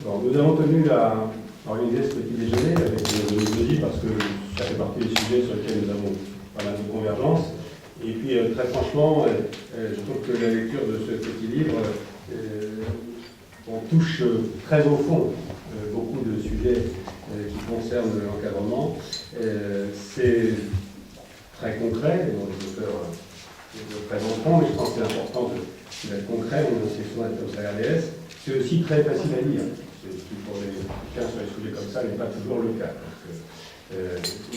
Alors, nous avons tenu à organiser ce petit déjeuner avec le jeudi parce que ça fait partie des sujets sur lesquels nous avons pas mal de convergence. Et puis, très franchement, je trouve que la lecture de ce petit livre, on touche très au fond beaucoup de sujets qui concernent l'encadrement. C'est très concret, les auteurs le présenteront, mais je pense que c'est important d'être concret, on est dans section d'être au RDS. C'est aussi très facile à lire, ce qui pour quelqu'un sur les sujets comme ça n'est pas toujours le cas.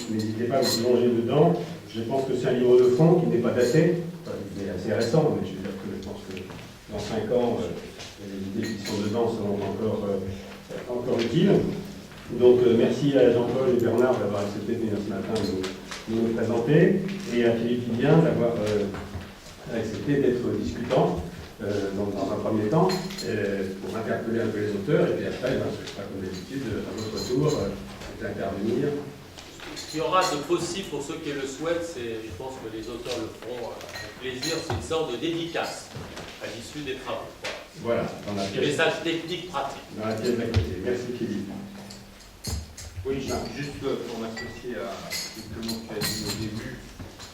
N'hésitez pas à vous plonger dedans. Je pense que c'est un livre de fond qui n'est pas daté, il est assez récent, mais je veux dire que je pense que dans 5 ans, les idées qui sont dedans seront encore utiles. Donc merci à Jean-Paul et Bernard d'avoir accepté de venir ce matin nous présenter, et à Philippe Hidien d'avoir accepté d'être discutant dans un premier temps pour interpeller un peu les auteurs, et puis après, ce sera comme d'habitude, à votre tour, d'intervenir. Ce qu'il y aura de possible pour ceux qui le souhaitent, je pense que les auteurs le feront avec plaisir, c'est une sorte de dédicace à l'issue des travaux. Voilà, dans la pièce. Message technique pratique. Dans la pièce d'à côté. Merci Philippe. Oui, juste pour m'associer à tout le monde qui a dit au début,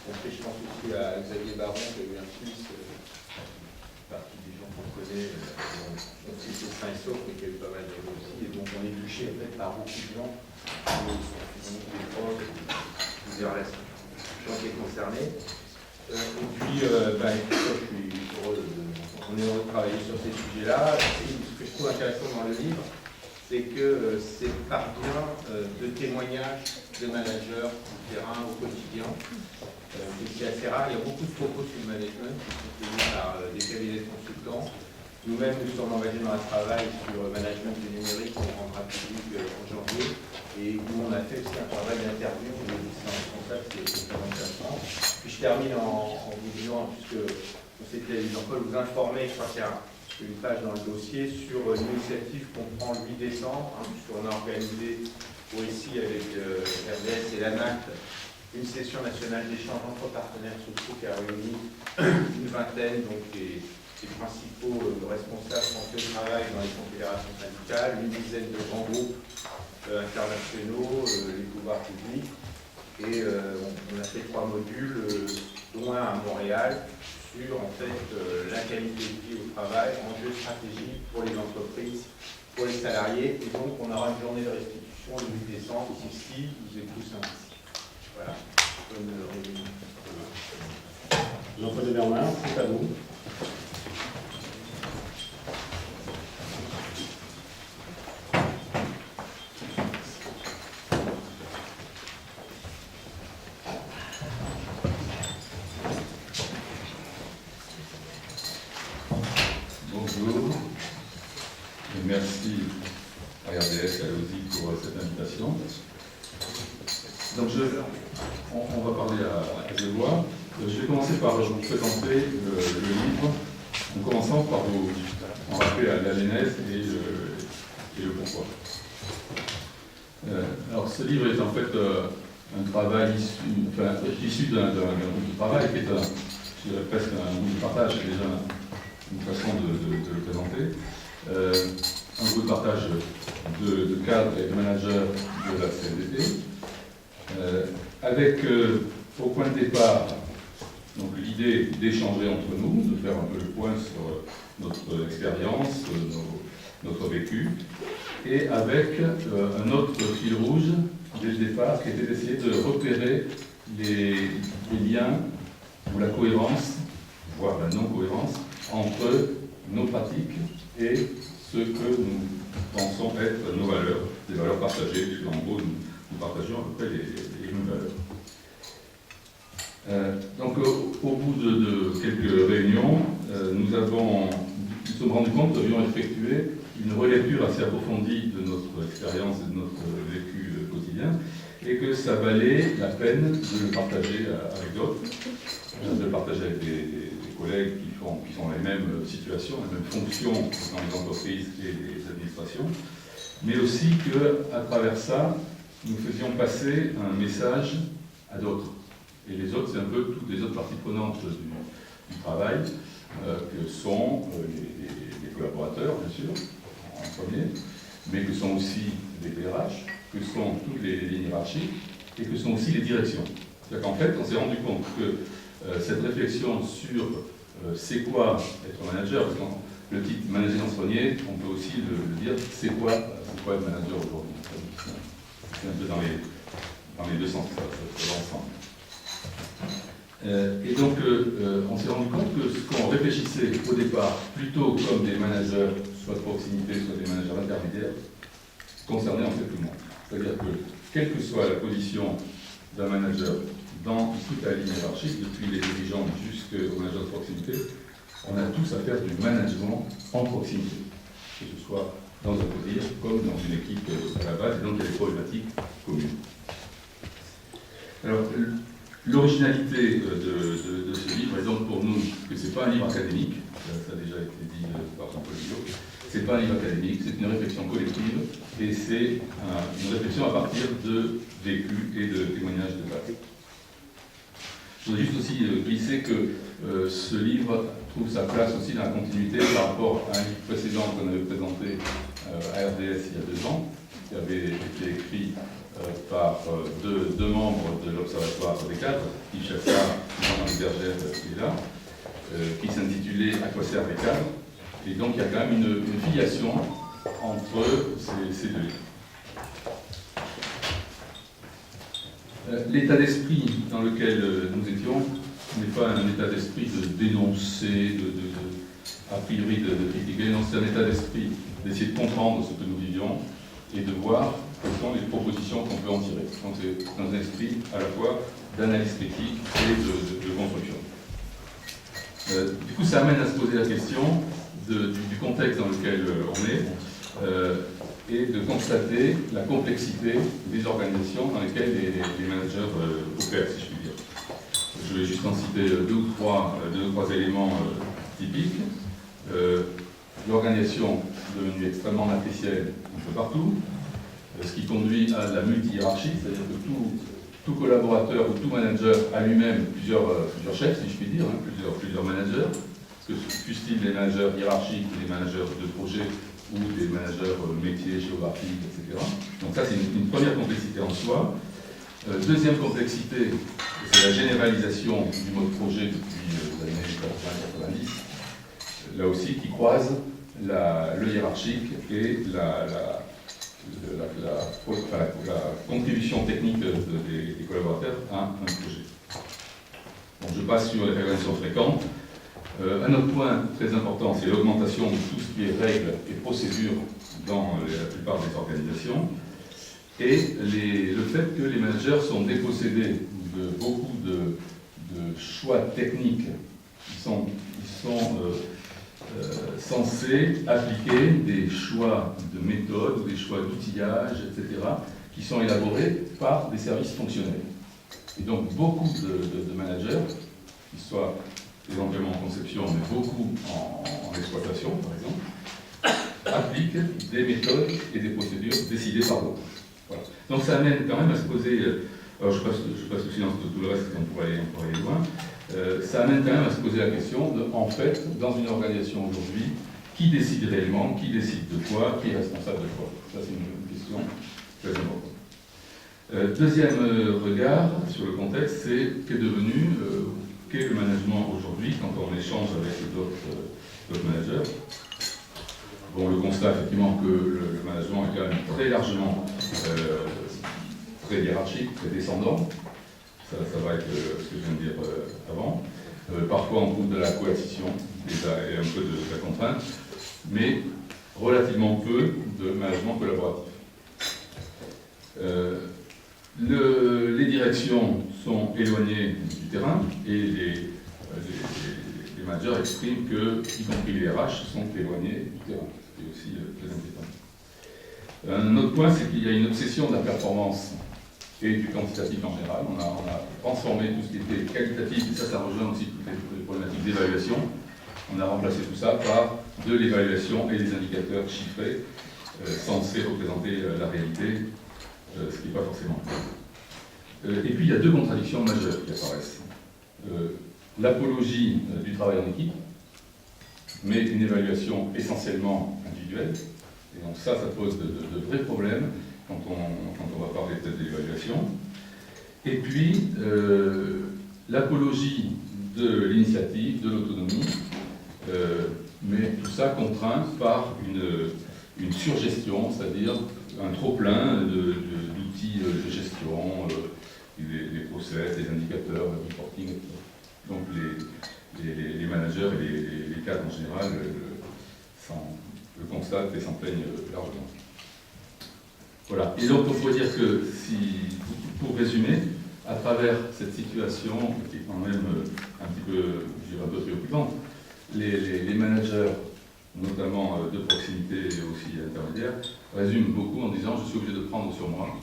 je pense aussi à Xavier Baron, qui a eu un Suisse, partie des gens qu'on connaît, on sait que c'est sain et sauf, mais qui a eu pas mal de aussi, et donc on est touché en fait par beaucoup de gens qui sont des proches, plusieurs gens qui sont concernés. Et puis, je suis heureux on est heureux de travailler sur ces sujets-là. Ce que je trouve intéressant dans le livre, c'est que c'est par bien de témoignages de managers du terrain au quotidien. C'est assez rare. Il y a beaucoup de propos sur le management qui sont tenus par des cabinets de consultants. Nous-mêmes, nous sommes engagés dans un travail sur le management du numérique qu'on rendra public en janvier, et où on a fait aussi un travail d'interview de différents responsables, c'est très intéressant. Puis je termine en vous disant, puisque Jean-Paul vous informer, je crois qu'il y a une page dans le dossier sur l'initiative qu'on prend le 8 décembre, puisqu'on a organisé ici avec RDS et l'ANACT une session nationale d'échange entre partenaires sociaux qui a réuni une vingtaine des principaux responsables français au travail dans les confédérations syndicales, une dizaine de grands groupes internationaux, les pouvoirs publics, et on a fait 3 modules, dont un à Montréal, sur en fait la qualité de vie au travail, enjeux stratégiques pour les entreprises, pour les salariés, et donc on aura une journée de restitution le 8 décembre ici, vous êtes tous ainsi. Voilà. Bonne réunion. Jean-Paul et Bernard, c'est à vous. Bonjour, et merci à RDS et à l'OSI pour cette invitation. Donc on va parler à deux voix. Je vais commencer par vous présenter le livre, en commençant par vous en rappeler la genèse et le pourquoi. Alors ce livre est en fait un travail issu d'un groupe de travail qui est presque un groupe de partage, c'est déjà une façon de le présenter. Un groupe de partage de cadres et de managers de la CNDT, avec au point de départ l'idée d'échanger entre nous, de faire un peu le point sur notre expérience, notre vécu, et avec un autre fil rouge dès le départ qui était d'essayer de repérer les liens ou la cohérence, voire la non-cohérence, entre nos pratiques et ce que nous pensons être nos valeurs, des valeurs partagées, puisque en gros nous partageons à peu près les mêmes valeurs. Donc au bout de quelques réunions, nous sommes rendus compte que nous avions effectué une relecture assez approfondie de notre expérience et de notre vécu quotidien, et que ça valait la peine de le partager avec d'autres, de le partager avec des collègues qui sont les mêmes situations, les mêmes fonctions dans les entreprises et les administrations, mais aussi qu'à travers ça, nous faisions passer un message à d'autres. Et les autres, c'est un peu toutes les autres parties prenantes du travail, que sont les collaborateurs, bien sûr, en premier, mais que sont aussi les PRH, que sont toutes les lignes hiérarchiques, et que sont aussi les directions. C'est-à-dire qu'en fait, on s'est rendu compte que cette réflexion sur c'est quoi être manager, parce que le titre manager dans ce poignet, on peut aussi le dire, c'est quoi être manager aujourd'hui. C'est un peu dans les deux sens, ça va ensemble. Et donc, on s'est rendu compte que ce qu'on réfléchissait au départ plutôt comme des managers, soit de proximité, soit des managers intermédiaires, concernait en fait tout le monde. C'est-à-dire que, quelle que soit la position d'un manager dans toute la ligne hiérarchique, depuis les dirigeants jusqu'aux managers de proximité, on a tous à faire du management en proximité, que ce soit dans un codir comme dans une équipe à la base, et donc il y a des problématiques communes. Alors, l'originalité de ce livre est donc pour nous que ce n'est pas un livre académique, ça a déjà été dit par Jean-Paul Biot, ce n'est pas un livre académique, c'est une réflexion collective, et c'est une réflexion à partir de vécus et de témoignages de base. Je voudrais juste aussi glisser que ce livre trouve sa place aussi dans la continuité par rapport à un livre précédent qu'on avait présenté à RDS il y a 2 ans, qui avait été écrit par deux membres de l'Observatoire des cadres, Yves Chassard et Jean-Marie Bergère, qui est là, qui s'intitulait « À quoi servent les cadres ?» Et donc il y a quand même une filiation entre ces deux livres. L'état d'esprit dans lequel nous étions n'est pas un état d'esprit de dénoncer, a priori de critiquer, non, c'est un état d'esprit d'essayer de comprendre ce que nous vivions et de voir quelles sont les propositions qu'on peut en tirer. Donc c'est dans un esprit à la fois d'analyse critique et de construction. Du coup, ça amène à se poser la question du contexte dans lequel on est et de constater la complexité des organisations dans lesquelles les managers opèrent, si je puis dire. Je vais juste en citer deux ou trois éléments typiques. L'organisation devenue extrêmement matricielle un peu partout, ce qui conduit à la multi-hiérarchie, c'est-à-dire que tout collaborateur ou tout manager a lui-même plusieurs chefs, si je puis dire, plusieurs managers, que fussent-ils les managers hiérarchiques ou les managers de projet ou des managers métiers, géographiques, etc. Donc ça, c'est une première complexité en soi. Deuxième complexité, c'est la généralisation du mode projet depuis les années 80-90, là aussi qui croise le hiérarchique et la contribution technique des collaborateurs à un projet. Bon, je passe sur les révélations fréquentes. Un autre point très important, c'est l'augmentation de tout ce qui est règles et procédures dans la plupart des organisations, et le fait que les managers sont dépossédés de beaucoup de choix techniques. Ils sont censés appliquer des choix de méthode, des choix d'outillage, etc., qui sont élaborés par des services fonctionnels. Et donc beaucoup de managers, qui soient éventuellement en conception, mais beaucoup en exploitation, par exemple, appliquent des méthodes et des procédures décidées par d'autres. Voilà. Donc ça amène quand même à se poser, alors je passe au silence de tout le reste, on pourrait aller loin, ça amène quand même à se poser la question de, en fait, dans une organisation aujourd'hui, qui décide réellement, qui décide de quoi, qui est responsable de quoi. Ça c'est une question très importante. Deuxième regard sur le contexte, c'est qu'est le management aujourd'hui quand on échange avec d'autres managers. Bon, le constat effectivement que le management est quand même très largement très hiérarchique, très descendant. Ça va être ce que je viens de dire avant. Parfois on trouve de la coercition et un peu de la contrainte, mais relativement peu de management collaboratif. Les directions sont éloignées du terrain et les managers expriment que, y compris les RH, sont éloignés du terrain. C'est aussi très inquiétant. Un autre point, c'est qu'il y a une obsession de la performance et du quantitatif en général. On a transformé tout ce qui était qualitatif, et ça rejoint aussi toutes les problématiques d'évaluation. On a remplacé tout ça par de l'évaluation et des indicateurs chiffrés censés représenter la réalité, ce qui n'est pas forcément le cas. Et puis il y a deux contradictions majeures qui apparaissent. L'apologie du travail en équipe, mais une évaluation essentiellement individuelle. Et donc ça pose de vrais problèmes quand on va parler peut-être d'évaluation. Et puis, l'apologie de l'initiative, de l'autonomie, mais tout ça contraint par une surgestion, c'est-à-dire un trop-plein d'outils de gestion, les process, les indicateurs, le reporting, etc. Donc les managers et les cadres en général le constatent et s'en plaignent largement. Voilà. Et donc on pourrait dire que, pour résumer, à travers cette situation qui est quand même un petit peu, je dirais, un peu préoccupante, les managers, notamment de proximité et aussi intermédiaires, résument beaucoup en disant je suis obligé de prendre sur moi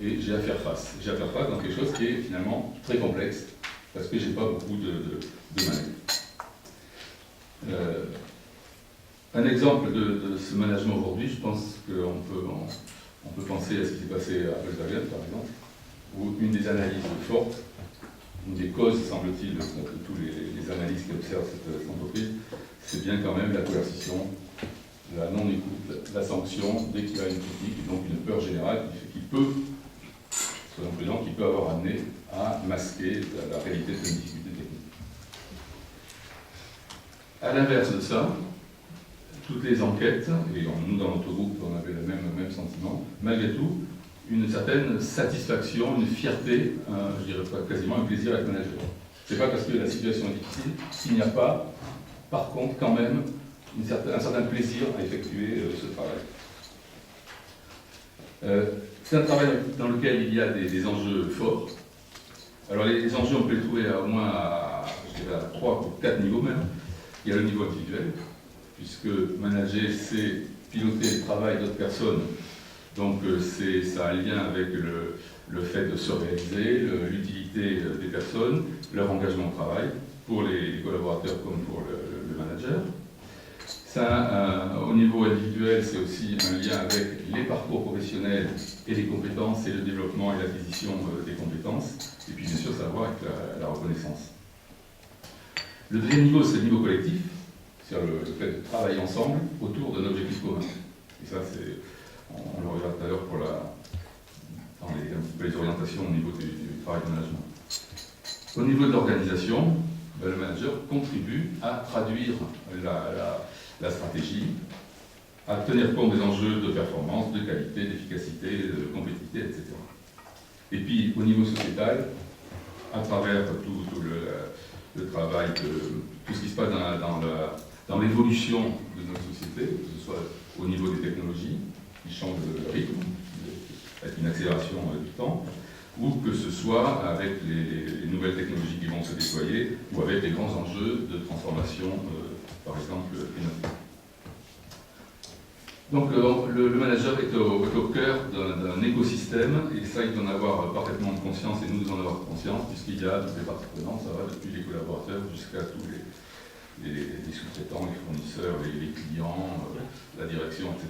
et j'ai à faire face. J'ai à faire face dans quelque chose qui est finalement très complexe parce que j'ai pas beaucoup de managers. Un exemple de ce management aujourd'hui, je pense qu'on peut penser à ce qui s'est passé à Volkswagen par exemple, où une des analyses fortes, une des causes, semble-t-il, de tous les analystes qui observent cette entreprise, c'est bien quand même la coercition, la non-écoute, la sanction, dès qu'il y a une critique, et donc une peur générale qui peut, soyons prudents, qui peut avoir amené à masquer la réalité de cette difficulté technique. À l'inverse de ça, toutes les enquêtes, et nous dans notre groupe on avait le même sentiment, malgré tout, une certaine satisfaction, une fierté, je dirais pas quasiment un plaisir à être manager. C'est pas parce que la situation est difficile qu'il n'y a pas, par contre, quand même, un certain plaisir à effectuer ce travail. C'est un travail dans lequel il y a des enjeux forts. Alors les enjeux, on peut les trouver au moins à 3 ou 4 niveaux même. Il y a le niveau individuel, puisque manager, c'est piloter le travail d'autres personnes. Donc ça a un lien avec le fait de se réaliser, l'utilité des personnes, leur engagement au travail, pour les collaborateurs comme pour le manager. Ça, au niveau individuel, c'est aussi un lien avec les parcours professionnels et les compétences et le développement et l'acquisition des compétences. Et puis bien sûr, ça a à voir avec la reconnaissance. Le deuxième niveau, c'est le niveau collectif, c'est-à-dire le fait de travailler ensemble autour d'un objectif commun. Et ça, on le reverra tout à l'heure pour un petit peu les orientations au niveau du travail de management. Au niveau de l'organisation, le manager contribue à traduire la stratégie, à tenir compte des enjeux de performance, de qualité, d'efficacité, de compétitivité, etc. Et puis, au niveau sociétal, à travers tout le travail, tout ce qui se passe dans l'évolution de notre société, que ce soit au niveau des technologies, qui changent de rythme, avec une accélération du temps, ou que ce soit avec les nouvelles technologies qui vont se déployer, ou avec les grands enjeux de transformation, par exemple, climatique. Donc le manager est au cœur d'un écosystème, et ça, il doit en avoir parfaitement conscience, et nous devons en avoir conscience, puisqu'il y a toutes les parties prenantes, ça va depuis les collaborateurs jusqu'à tous les sous-traitants, les fournisseurs, les clients, la direction, etc.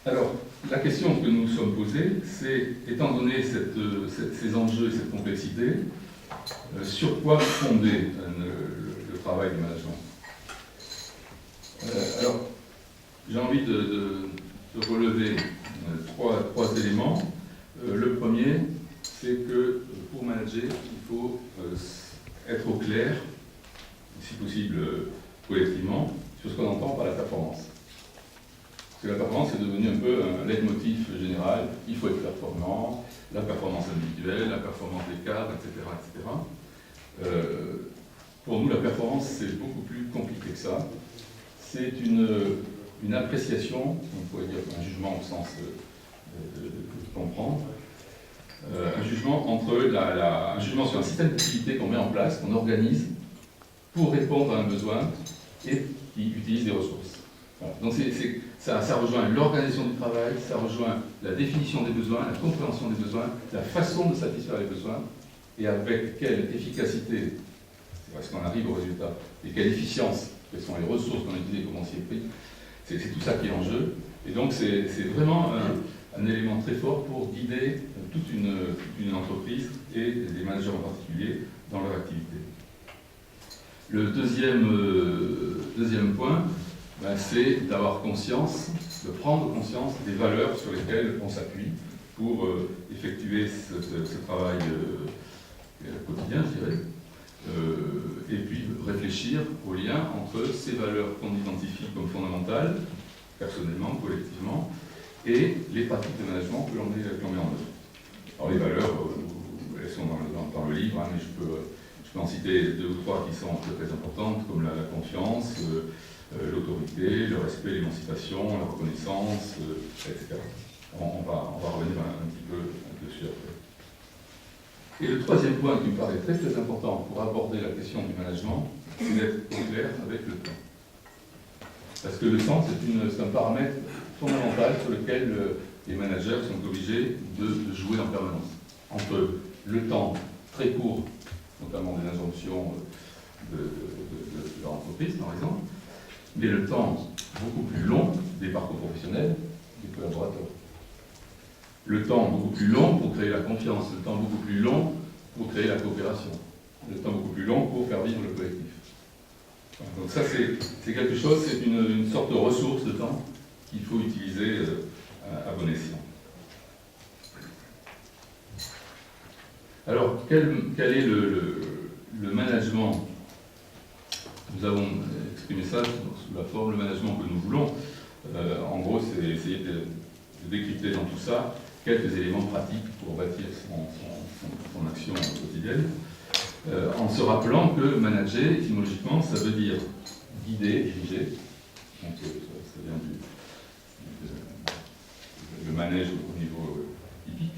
Alors, la question que nous nous sommes posée, c'est, étant donné ces enjeux et cette complexité, sur quoi fonder le travail du management? Alors, j'ai envie de relever trois éléments. Le premier, c'est que pour manager, il faut être au clair, si possible collectivement, sur ce qu'on entend par la performance. Parce que la performance est devenue un peu un leitmotiv général. Il faut être performant, la performance individuelle, la performance des cadres, etc. etc. Pour nous, la performance, c'est beaucoup plus compliqué que ça. C'est une appréciation, on pourrait dire un jugement au sens de comprendre, un jugement un jugement sur un système d'activité qu'on met en place, qu'on organise pour répondre à un besoin et qui utilise des ressources. Voilà. Donc ça rejoint l'organisation du travail, ça rejoint la définition des besoins, la compréhension des besoins, la façon de satisfaire les besoins, et avec quelle efficacité, est-ce qu'on arrive au résultat, et quelle efficience, quelles sont les ressources qu'on utilise et comment on s'y est pris, c'est tout ça qui est en jeu. Et donc c'est vraiment un élément très fort pour guider toute une entreprise et les managers en particulier dans leur activité. Le deuxième point, c'est d'avoir conscience, de prendre conscience des valeurs sur lesquelles on s'appuie pour effectuer ce travail quotidien, je dirais, et puis réfléchir au lien entre ces valeurs qu'on identifie comme fondamentales, personnellement, collectivement, et les pratiques de management que l'on met en œuvre. Alors les valeurs, elles sont dans le livre, hein, mais je peux en citer 2 ou 3 qui sont très importantes, comme la confiance, l'autorité, le respect, l'émancipation, la reconnaissance, etc. On va revenir un petit peu dessus après. Et le troisième point qui me paraît très très important pour aborder la question du management, c'est d'être clair avec le temps. Parce que le temps, c'est un paramètre fondamental sur lequel les managers sont obligés de jouer en permanence. Entre le temps très court, notamment des injonctions de l'entreprise par exemple, mais le temps beaucoup plus long des parcours professionnels des collaborateurs. Le temps beaucoup plus long pour créer la confiance, le temps beaucoup plus long pour créer la coopération, le temps beaucoup plus long pour faire vivre le collectif. Donc ça c'est quelque chose, c'est une sorte de ressource de temps qu'il faut utiliser à bon escient. Alors quel est le management? Nous avons exprimé ça sous la forme, le management que nous voulons. En gros, c'est essayer de décrypter dans tout ça quelques éléments pratiques pour bâtir son action quotidienne, en se rappelant que manager, étymologiquement, ça veut dire guider, diriger. Donc ça vient le manège au niveau hippique.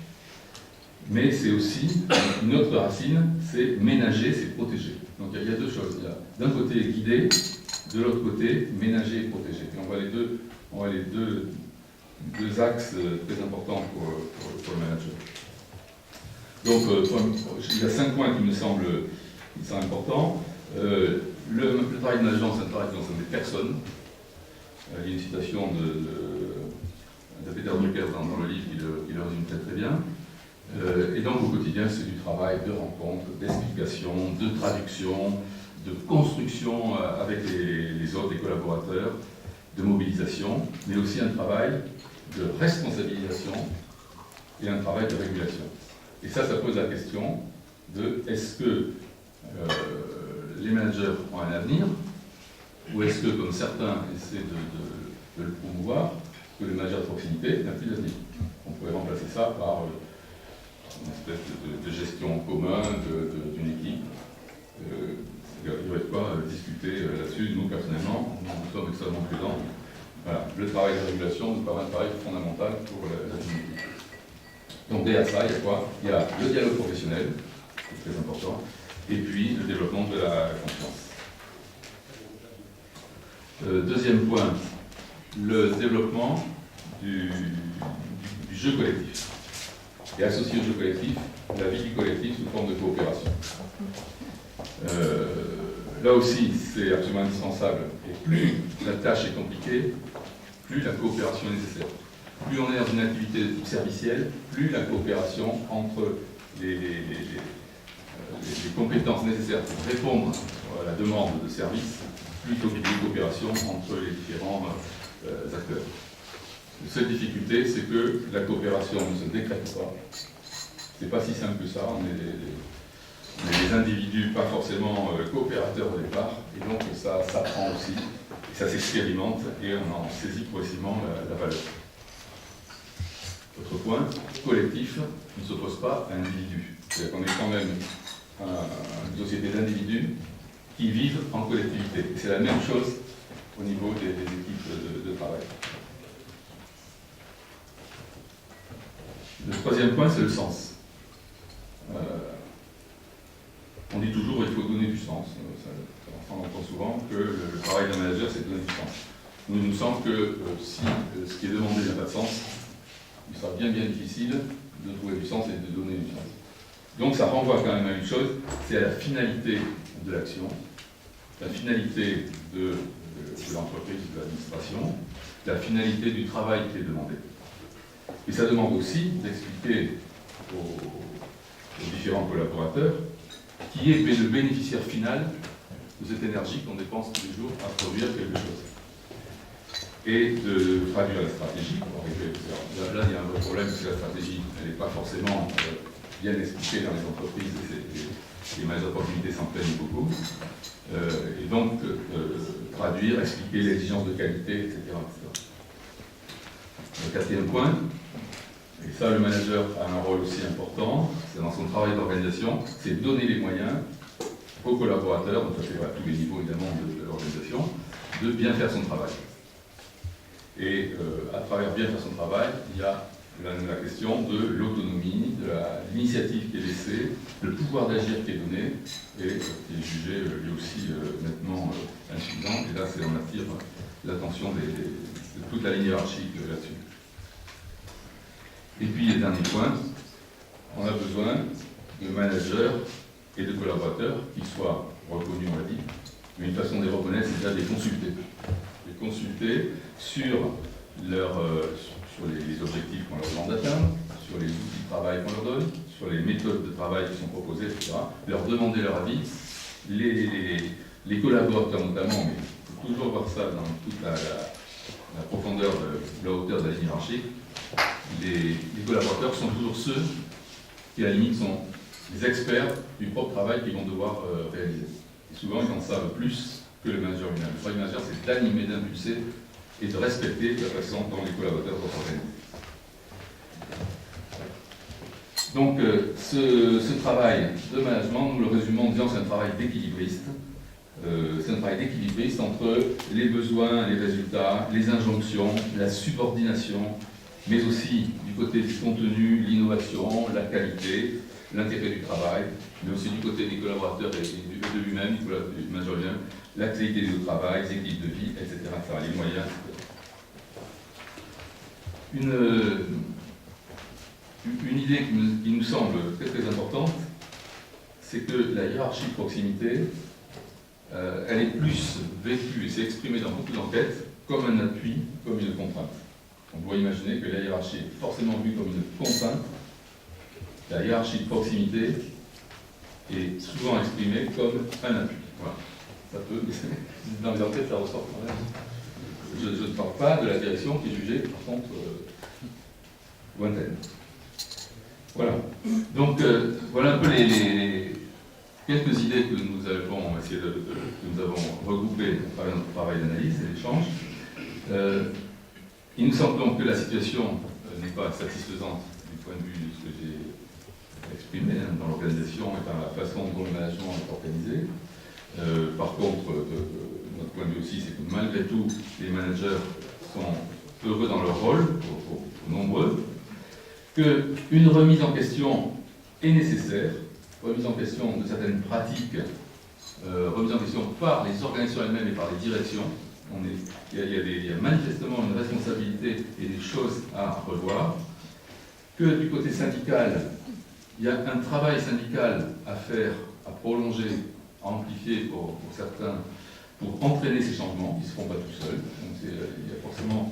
Mais c'est aussi une autre racine, c'est ménager, c'est protéger. Donc il y a 2 choses. Il y a d'un côté guider, de l'autre côté ménager et protéger. Et on voit les deux axes très importants pour le manager. Donc il y a 5 points qui me semblent importants. Le travail de management, c'est un travail qui concerne des personnes. Il y a une citation de Peter Drucker dans le livre qui le résume très très bien. Et donc au quotidien, c'est du travail de rencontre, d'explication, de traduction, de construction avec les autres, les collaborateurs, de mobilisation, mais aussi un travail de responsabilisation et un travail de régulation. Et ça pose la question de est-ce que les managers ont un avenir, ou est-ce que, comme certains essaient de le promouvoir, que le manager de proximité n'a plus d'avenir? On pourrait remplacer ça par une espèce de gestion en commun d'une équipe. Il y aurait de quoi discuter là-dessus. Nous, personnellement, nous sommes extrêmement prudents. Voilà. Le travail de régulation nous paraît un travail fondamental pour la communauté. Donc, derrière ça, il y a quoi? Il y a le dialogue professionnel, c'est très important, et puis le développement de la confiance. Deuxième point, le développement du jeu collectif. Et associé au jeu collectif, la vie du collectif sous forme de coopération. Là aussi, c'est absolument indispensable. Et plus la tâche est compliquée, plus la coopération est nécessaire. Plus on est dans une activité servicielle, plus la coopération entre les compétences nécessaires pour répondre à la demande de service, plutôt que des coopérations entre les différents acteurs. La seule difficulté, c'est que la coopération ne se décrète pas. C'est pas si simple que ça. On est des individus pas forcément coopérateurs au départ, et donc ça s'apprend aussi, et ça s'expérimente, et on en saisit progressivement la valeur. Autre point, collectif ne s'oppose pas à individu. C'est-à-dire qu'on est quand même une société d'individus qui vivent en collectivité. Et c'est la même chose au niveau des équipes de travail. Le troisième point, c'est le sens. On dit toujours qu'il faut donner du sens. On entend souvent que le travail d'un manager, c'est de donner du sens. Nous, il nous semble que si ce qui est demandé n'a pas de sens, il sera bien difficile de trouver du sens et de donner du sens. Donc ça renvoie quand même à une chose, c'est à la finalité de l'action, la finalité de l'entreprise, de l'administration, la finalité du travail qui est demandé. Et ça demande aussi d'expliquer aux différents collaborateurs qui est le bénéficiaire final de cette énergie qu'on dépense tous les jours à produire quelque chose. Et de traduire la stratégie. Là, il y a un vrai problème, parce que la stratégie, elle n'est pas forcément bien expliquée dans les entreprises, et les managers d'opportunité s'en plaignent beaucoup. Et donc, traduire, expliquer l'exigence de qualité, etc., etc. Le quatrième point, et ça, le manager a un rôle aussi important, c'est dans son travail d'organisation, c'est donner les moyens aux collaborateurs, donc ça c'est à tous les niveaux évidemment de l'organisation, de bien faire son travail. Et à travers bien faire son travail, il y a la question de l'autonomie, de l'initiative qui est laissée, le pouvoir d'agir qui est donné, et qui est jugé lui aussi nettement insuffisant. Et là, on attire l'attention de toute la ligne hiérarchique là-dessus. Et puis, le dernier point, on a besoin de managers et de collaborateurs qui soient reconnus, on l'a dit, mais une façon de les reconnaître, c'est déjà de les consulter. Les consulter sur les objectifs qu'on leur demande d'atteindre, sur les outils de travail qu'on leur donne, sur les méthodes de travail qui sont proposées, etc. Leur demander leur avis. Les collaborateurs notamment, mais il faut toujours voir ça dans toute la profondeur, la hauteur de la ligne hiérarchique. Les collaborateurs sont toujours ceux qui, à la limite, sont les experts du propre travail qu'ils vont devoir réaliser. Et souvent, ils en savent plus que le manager lui-même. Le travail du manager, c'est d'animer, d'impulser et de respecter la façon dont les collaborateurs doivent s'organiser. Donc, ce travail de management, nous le résumons en disant que c'est un travail d'équilibriste. C'est un travail d'équilibriste entre les besoins, les résultats, les injonctions, la subordination, mais aussi du côté du contenu, l'innovation, la qualité, l'intérêt du travail, mais aussi du côté des collaborateurs et de lui-même, du manager lui-même, la qualité du travail, les équipes de vie, etc. Les moyens. Une idée qui nous semble très très importante, c'est que la hiérarchie de proximité, elle est plus vécue et c'est exprimé dans beaucoup d'enquêtes comme un appui, comme une contrainte. On doit imaginer que la hiérarchie est forcément vue comme une contrainte. La hiérarchie de proximité est souvent exprimée comme un appui. Voilà. Ça peut, dans les enquêtes, ça ressort quand même. Je ne parle pas de la direction qui est jugée, par contre, lointaine. Voilà. Donc, voilà un peu les quelques idées que nous avons essayé que nous avons regroupées par notre travail d'analyse et d'échange. Il nous semble donc que la situation n'est pas satisfaisante du point de vue de ce que j'ai exprimé dans l'organisation et dans la façon dont le management est organisé. Par contre, notre point de vue aussi, c'est que malgré tout, les managers sont heureux dans leur rôle, nombreux, qu'une remise en question est nécessaire, remise en question de certaines pratiques, remise en question par les organisations elles-mêmes et par les directions. Il y a manifestement une responsabilité et des choses à revoir, que du côté syndical, il y a un travail syndical à faire, à prolonger, à amplifier pour certains, pour entraîner ces changements qui ne se font pas tout seuls. Donc il y a forcément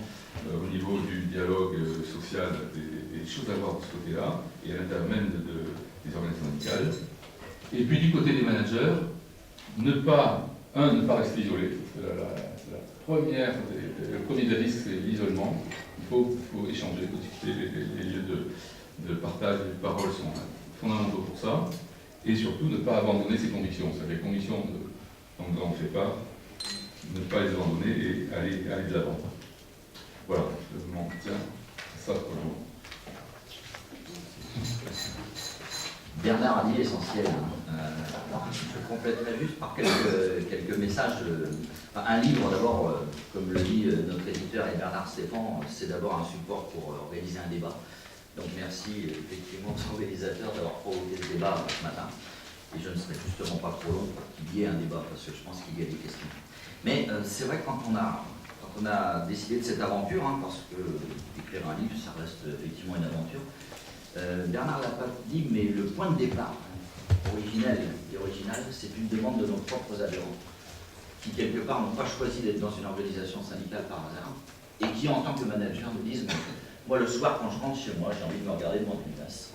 au niveau du dialogue social des choses à voir de ce côté-là, et à l'intérieur même des organisations syndicales. Et puis du côté des managers, ne pas rester isolé. Le premier des risques, c'est l'isolement. Il faut échanger, il faut discuter. Les lieux de partage et de parole sont fondamentaux pour ça. Et surtout, ne pas abandonner ses convictions. C'est-à-dire les convictions dont on ne fait pas, ne pas les abandonner et aller de l'avant. Voilà, je m'en tiens à ça pour le moment. Bernard a dit l'essentiel. Je compléterai juste par quelques messages. Un livre, d'abord, comme le dit notre éditeur et Bernard Stéphan, c'est d'abord un support pour organiser un débat. Donc merci effectivement aux organisateurs d'avoir provoqué ce débat ce matin. Et je ne serai justement pas trop long pour qu'il y ait un débat, parce que je pense qu'il y a des questions. Mais c'est vrai que quand on a décidé de cette aventure, parce que écrire un livre, ça reste effectivement une aventure, Bernard l'a pas dit, mais le point de départ original, c'est une demande de nos propres adhérents, qui quelque part n'ont pas choisi d'être dans une organisation syndicale par hasard, et qui en tant que manager nous disent, moi le soir quand je rentre chez moi, j'ai envie de me regarder devant une glace.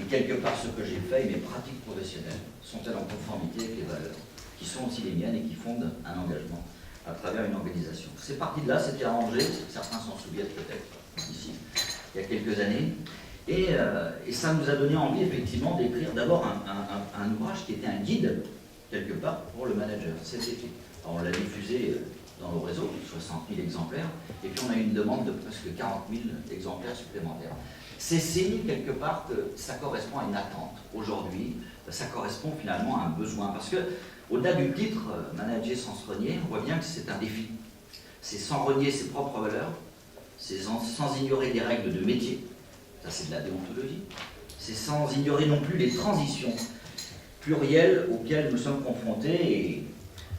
Et quelque part ce que j'ai fait et mes pratiques professionnelles sont-elles en conformité avec les valeurs qui sont aussi les miennes et qui fondent un engagement à travers une organisation. C'est parti de là, c'était à Angers, certains s'en souviennent peut-être ici, il y a quelques années. Et ça nous a donné envie effectivement d'écrire d'abord un ouvrage qui était un guide, quelque part, pour le manager. C'était fait. Alors, on l'a diffusé dans nos réseaux, 60 000 exemplaires, et puis on a eu une demande de presque 40 000 exemplaires supplémentaires. C'est signe quelque part que ça correspond à une attente. Aujourd'hui, ça correspond finalement à un besoin. Parce que, au-delà du titre, manager sans se renier, on voit bien que c'est un défi. C'est sans renier ses propres valeurs, c'est sans ignorer des règles de métier. Ça, c'est de la déontologie. C'est sans ignorer non plus les transitions plurielles auxquelles nous sommes confrontés. Et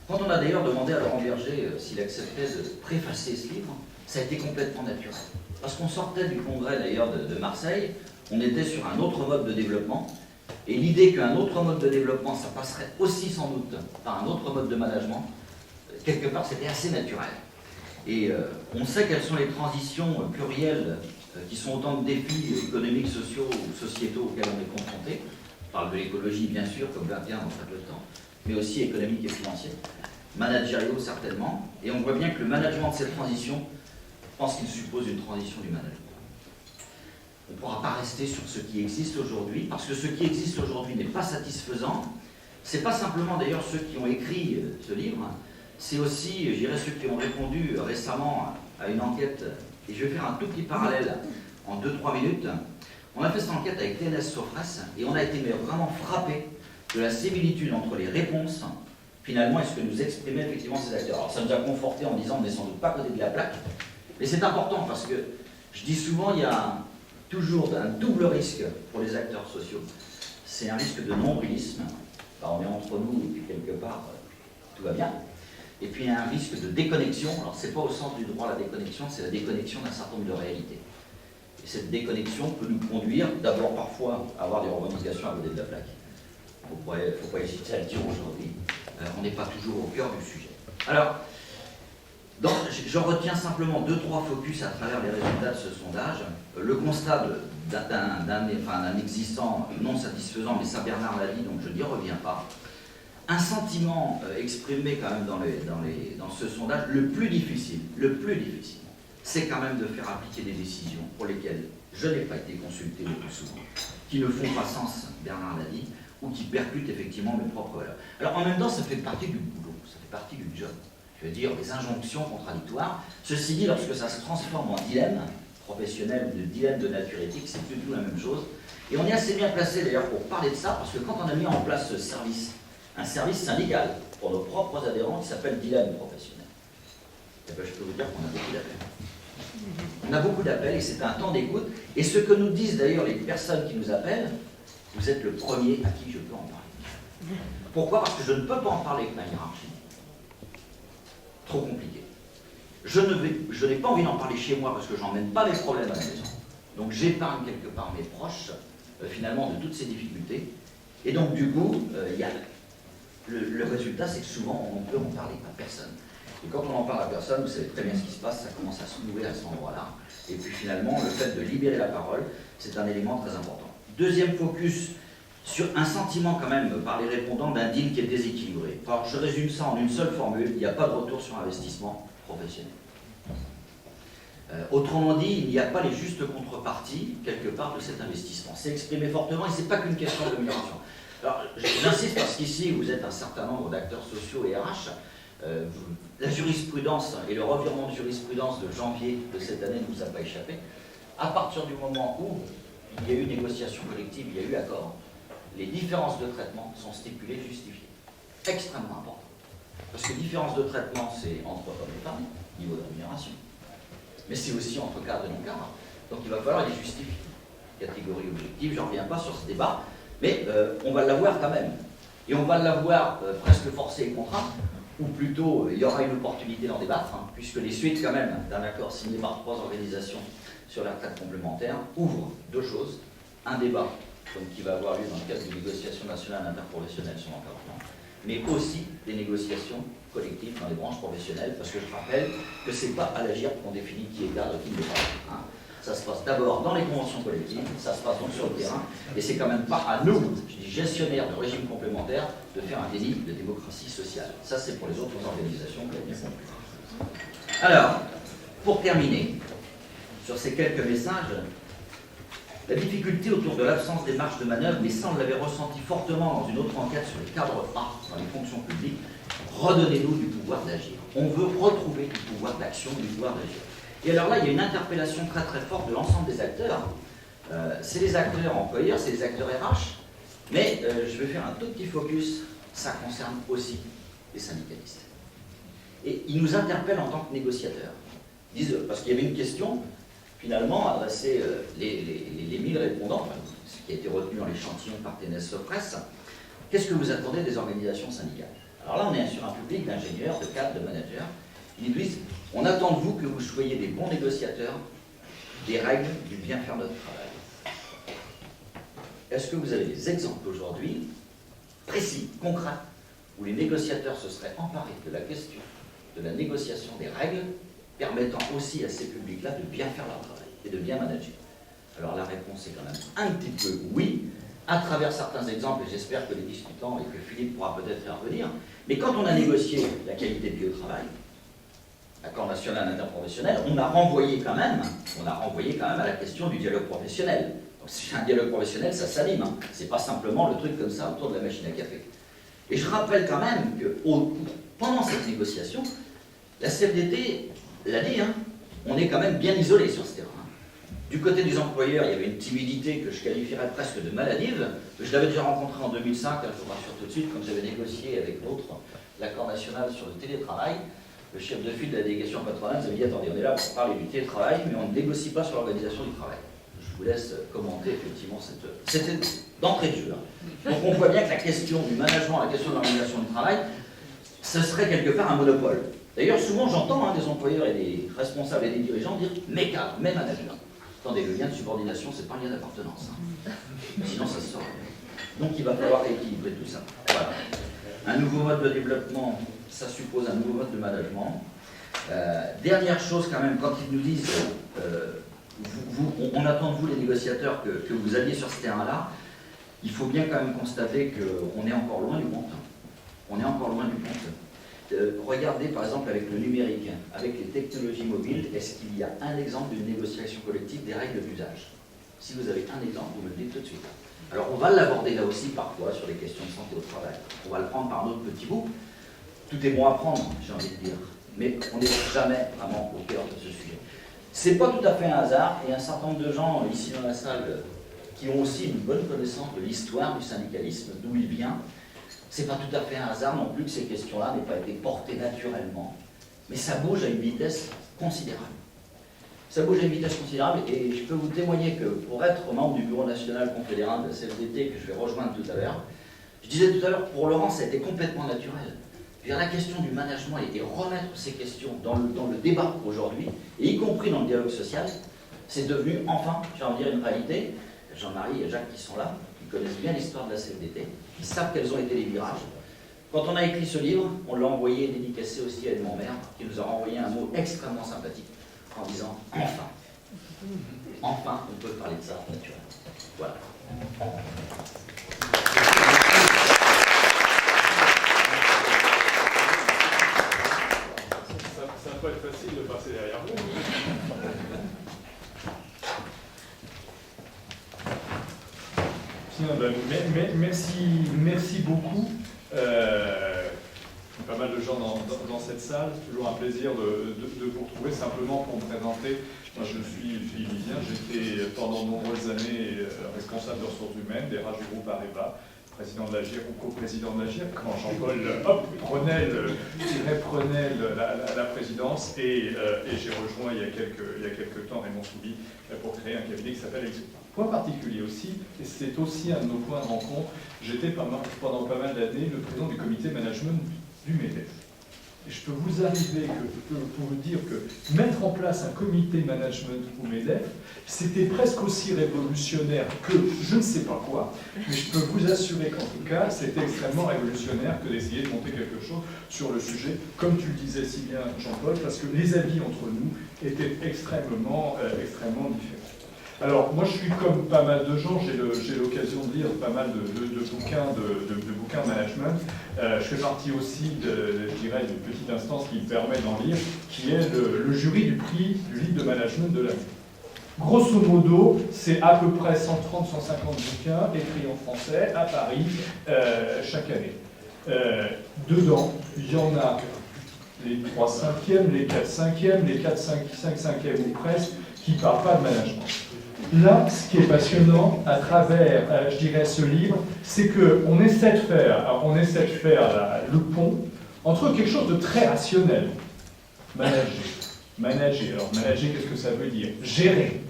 quand on a d'ailleurs demandé à Laurent Berger s'il acceptait de préfacer ce livre, ça a été complètement naturel. Parce qu'on sortait du congrès d'ailleurs de Marseille, on était sur un autre mode de développement, et l'idée qu'un autre mode de développement, ça passerait aussi sans doute par un autre mode de management, quelque part c'était assez naturel. Et on sait quelles sont les transitions plurielles qui sont autant de défis économiques, sociaux ou sociétaux auxquels on est confronté. On parle de l'écologie bien sûr, comme Bertien dans très peu de temps, mais aussi économiques et financiers, managériaux certainement, et on voit bien que le management de cette transition, je pense qu'il suppose une transition du management. On ne pourra pas rester sur ce qui existe aujourd'hui, parce que ce qui existe aujourd'hui n'est pas satisfaisant. Ce n'est pas simplement d'ailleurs ceux qui ont écrit ce livre, c'est aussi, je dirais, ceux qui ont répondu récemment à une enquête, et je vais faire un tout petit parallèle en 2-3 minutes. On a fait cette enquête avec TNS Sofres, et on a été vraiment frappé de la similitude entre les réponses, finalement, et ce que nous exprimaient effectivement ces acteurs. Alors ça nous a conforté en disant on n'est sans doute pas à côté de la plaque, mais c'est important parce que, je dis souvent, il y a toujours un double risque pour les acteurs sociaux. C'est un risque de nombrilisme, on est entre nous et puis quelque part, tout va bien. Et puis il y a un risque de déconnexion, alors c'est pas au sens du droit la déconnexion, c'est la déconnexion d'un certain nombre de réalités. Et cette déconnexion peut nous conduire d'abord parfois à avoir des revendications à côté de la plaque. Il ne faut pas hésiter à le dire aujourd'hui. On n'est pas toujours au cœur du sujet. Alors, je retiens simplement 2-3 focus à travers les résultats de ce sondage. Le constat d'un existant non satisfaisant, mais ça Bernard l'a dit, donc je n'y reviens pas. Un sentiment exprimé quand même dans ce sondage, le plus difficile, c'est quand même de faire appliquer des décisions pour lesquelles je n'ai pas été consulté le plus souvent, qui ne font pas sens, Bernard l'a dit, ou qui percutent effectivement mes propres valeurs. Alors en même temps, ça fait partie du boulot, ça fait partie du job. Je veux dire, des injonctions contradictoires. Ceci dit, lorsque ça se transforme en dilemme professionnel ou de dilemme de nature éthique, c'est plus du tout la même chose. Et on est assez bien placé d'ailleurs pour parler de ça, parce que quand on a mis en place ce service, un service syndical pour nos propres adhérents qui s'appelle dilemme professionnel, eh bien, je peux vous dire qu'on a beaucoup d'appels. On a beaucoup d'appels et c'est un temps d'écoute. Et ce que nous disent d'ailleurs les personnes qui nous appellent, vous êtes le premier à qui je peux en parler. Pourquoi? Parce que je ne peux pas en parler avec ma hiérarchie. Trop compliqué. Je n'ai pas envie d'en parler chez moi parce que j'emmène pas mes problèmes à la maison. Donc j'épargne quelque part mes proches, finalement, de toutes ces difficultés. Et donc du coup, le résultat, c'est que souvent, on peut en parler à personne. Et quand on en parle à personne, vous savez très bien ce qui se passe, ça commence à se nouer à cet endroit-là. Et puis finalement, le fait de libérer la parole, c'est un élément très important. Deuxième focus, sur un sentiment quand même par les répondants d'un deal qui est déséquilibré. Alors je résume ça en une seule formule, il n'y a pas de retour sur investissement professionnel. Autrement dit, il n'y a pas les justes contreparties quelque part de cet investissement. C'est exprimé fortement et ce n'est pas qu'une question de migration. Alors j'insiste parce qu'ici vous êtes un certain nombre d'acteurs sociaux et RH. La jurisprudence et le revirement de jurisprudence de janvier de cette année ne vous a pas échappé. À partir du moment où il y a eu négociation collective, il y a eu accord, les différences de traitement sont stipulées, justifiées. Extrêmement important. Parce que différence de traitement, c'est entre hommes et femmes, niveau de rémunération. Mais c'est aussi entre cadres et non-cadres. Donc il va falloir les justifier. Catégorie objective, je ne reviens pas sur ce débat, mais on va l'avoir quand même. Et on va l'avoir presque forcé et contraint, ou plutôt il y aura une opportunité d'en débattre, puisque les suites quand même d'un accord signé par 3 organisations sur la retraite complémentaire ouvrent 2 choses. Un débat qui va avoir lieu dans le cadre des négociations nationales interprofessionnelles sur l'encadrement, mais aussi des négociations collectives dans les branches professionnelles, parce que je rappelle que ce n'est pas à l'AGIRC qu'on définit qui est cadre et qui ne l'est pas. Ça se passe d'abord dans les conventions collectives, ça se passe donc sur le terrain, et c'est quand même pas à nous, je dis gestionnaires de régimes complémentaires, de faire un déni de démocratie sociale. Ça, c'est pour les autres organisations, vous l'avez bien compris. Alors, pour terminer, sur ces quelques messages, la difficulté autour de l'absence des marges de manœuvre, mais ça, on l'avait ressenti fortement dans une autre enquête sur les cadres A, dans les fonctions publiques. Redonnez-nous du pouvoir d'agir. On veut retrouver du pouvoir d'action, du pouvoir d'agir. Et alors là, il y a une interpellation très très forte de l'ensemble des acteurs. C'est les acteurs employeurs, c'est les acteurs RH, mais je vais faire un tout petit focus, ça concerne aussi les syndicalistes. Et ils nous interpellent en tant que négociateurs. Ils disent, parce qu'il y avait une question, finalement, adressée les 1000 répondants, enfin, ce qui a été retenu dans l'échantillon par TNS Presse, qu'est-ce que vous attendez des organisations syndicales? Alors là, on est sur un public d'ingénieurs, de cadres, de managers. Ils nous disent, on attend de vous que vous soyez des bons négociateurs des règles du bien faire notre travail. Est-ce que vous avez des exemples aujourd'hui, précis, concrets, où les négociateurs se seraient emparés de la question de la négociation des règles, permettant aussi à ces publics-là de bien faire leur travail et de bien manager? Alors la réponse est quand même un petit peu oui, à travers certains exemples, et j'espère que les discutants et que Philippe pourra peut-être y revenir, mais quand on a négocié la qualité de vie au travail, l'accord national interprofessionnel, on a renvoyé quand même à la question du dialogue professionnel. Donc si un dialogue professionnel, ça s'anime, hein. C'est pas simplement le truc comme ça autour de la machine à café. Et je rappelle quand même que pendant cette négociation, la CFDT l'a dit, hein, on est quand même bien isolé sur ce terrain. Du côté des employeurs, il y avait une timidité que je qualifierais presque de maladive. Je l'avais déjà rencontré en 2005, hein, je vous rassure tout de suite, quand j'avais négocié avec l'autre l'accord national sur le télétravail. Le chef de file de la délégation patronale nous avait dit, attendez, on est là pour parler du télétravail, mais on ne négocie pas sur l'organisation du travail. Je vous laisse commenter effectivement c'était d'entrée de jeu. Hein. Donc on voit bien que la question du management, la question de l'organisation du travail, ce serait quelque part un monopole. D'ailleurs, souvent j'entends des employeurs et des responsables et des dirigeants dire mes cadres, mes managers. Attendez, le lien de subordination, c'est pas un lien d'appartenance. Hein. Sinon, ça se sort. Donc il va falloir équilibrer tout ça. Voilà. Un nouveau mode de développement, ça suppose un nouveau mode de management. Dernière chose quand même, quand ils nous disent on attend de vous les négociateurs que vous alliez sur ce terrain-là, il faut bien quand même constater qu'on est encore loin du compte. On est encore loin du compte. Regardez par exemple avec le numérique, avec les technologies mobiles, est-ce qu'il y a un exemple d'une négociation collective des règles d'usage? Si vous avez un exemple, vous me le dites tout de suite. Alors on va l'aborder là aussi parfois sur les questions de santé au travail. On va le prendre par notre petit bout. Tout est bon à prendre, j'ai envie de dire. Mais on n'est jamais vraiment au cœur de ce sujet. C'est pas tout à fait un hasard, et un certain nombre de gens ici dans la salle qui ont aussi une bonne connaissance de l'histoire du syndicalisme, d'où il vient. C'est pas tout à fait un hasard non plus que ces questions-là n'aient pas été portées naturellement. Mais ça bouge à une vitesse considérable. Ça bouge à une vitesse considérable, et je peux vous témoigner que pour être membre du Bureau national confédéral de la CFDT, que je vais rejoindre tout à l'heure, je disais tout à l'heure, pour Laurent, ça a été complètement naturel. La question du management et remettre ces questions dans le débat aujourd'hui, et y compris dans le dialogue social, c'est devenu enfin, j'ai envie de dire, une réalité. Jean-Marie et Jacques qui sont là, qui connaissent bien l'histoire de la CFDT, qui savent quels ont été les virages. Quand on a écrit ce livre, on l'a envoyé dédicacé aussi à Edmond Maire, qui nous a renvoyé un mot extrêmement sympathique, en disant « enfin ». Enfin, on peut parler de ça naturellement. Voilà. Ça va pas être facile de passer derrière vous. Sinon, merci beaucoup. Pas mal de gens dans cette salle. C'est toujours un plaisir de vous retrouver. Simplement pour me présenter, moi je suis Philippe Vivien. J'étais pendant de nombreuses années responsable de ressources humaines, des RH du groupe Areva, président de l'AGIR ou co-président de l'AGIR, quand Jean-Paul prenait la présidence, et j'ai rejoint il y a quelques temps Raymond Soubi pour créer un cabinet qui s'appelle Exo. Point particulier aussi, et c'est aussi un de nos points de rencontre, j'étais pendant pas mal d'années le président du comité management du MEDEF. Et je peux vous arriver pour vous dire que mettre en place un comité management au MEDEF, c'était presque aussi révolutionnaire que je ne sais pas quoi, mais je peux vous assurer qu'en tout cas, c'était extrêmement révolutionnaire que d'essayer de monter quelque chose sur le sujet, comme tu le disais si bien, Jean-Paul, parce que les avis entre nous étaient extrêmement différents. Alors, moi, je suis comme pas mal de gens, j'ai l'occasion de lire pas mal de bouquins de management. Je fais partie aussi, je dirais, d'une petite instance qui me permet d'en lire, qui est le jury du prix du livre de management de l'année. Grosso modo, c'est à peu près 130-150 bouquins écrits en français à Paris chaque année. Dedans, il y en a les 3/5e, les 4/5e, les 4-5-5e ou presque, qui ne parlent pas de management. Là, ce qui est passionnant à travers, je dirais, ce livre, c'est qu'on essaie de faire le pont entre quelque chose de très rationnel. Manager. Alors, manager, qu'est-ce que ça veut dire? Gérer.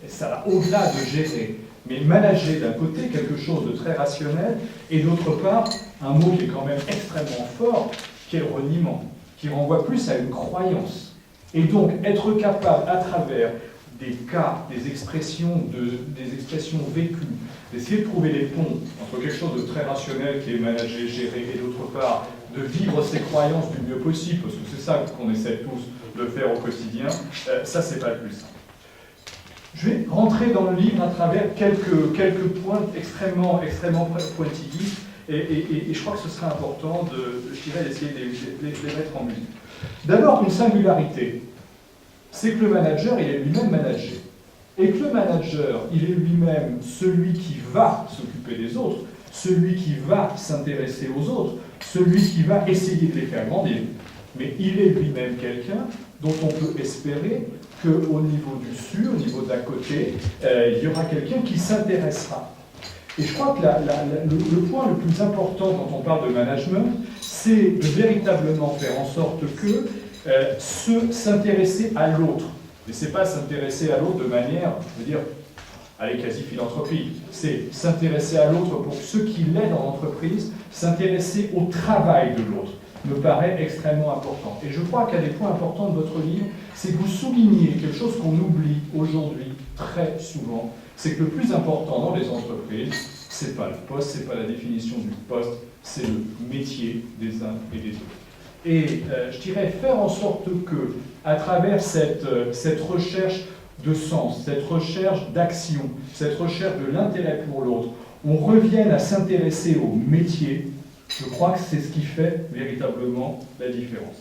Ça va au-delà de gérer. Mais manager, d'un côté, quelque chose de très rationnel, et d'autre part, un mot qui est quand même extrêmement fort, qui est le reniement, qui renvoie plus à une croyance. Et donc, être capable, à travers des cas, des expressions vécues, d'essayer de trouver des ponts entre quelque chose de très rationnel qui est managé, géré, et d'autre part, de vivre ses croyances du mieux possible, parce que c'est ça qu'on essaie tous de faire au quotidien, ça, c'est pas le plus simple. Je vais rentrer dans le livre à travers quelques points extrêmement pointillés, et je crois que ce serait important d'essayer de les mettre en musique. D'abord, une singularité. C'est que le manager, il est lui-même managé. Et que le manager, il est lui-même celui qui va s'occuper des autres, celui qui va s'intéresser aux autres, celui qui va essayer de les faire grandir. Mais il est lui-même quelqu'un dont on peut espérer qu'au niveau du dessus, au niveau d'à côté, il y aura quelqu'un qui s'intéressera. Et je crois que le point le plus important quand on parle de management, c'est de véritablement faire en sorte que s'intéresser à l'autre. Mais ce n'est pas s'intéresser à l'autre de manière, je veux dire, quasi philanthropie. C'est s'intéresser à l'autre pour ce qu'il est dans l'entreprise, s'intéresser au travail de l'autre, me paraît extrêmement important. Et je crois qu'un des points importants de votre livre, c'est que vous soulignez quelque chose qu'on oublie aujourd'hui très souvent, c'est que le plus important dans les entreprises, c'est pas le poste, c'est pas la définition du poste, c'est le métier des uns et des autres. Et je dirais faire en sorte que, à travers cette recherche de sens, cette recherche d'action, cette recherche de l'intérêt pour l'autre, on revienne à s'intéresser au métier, je crois que c'est ce qui fait véritablement la différence.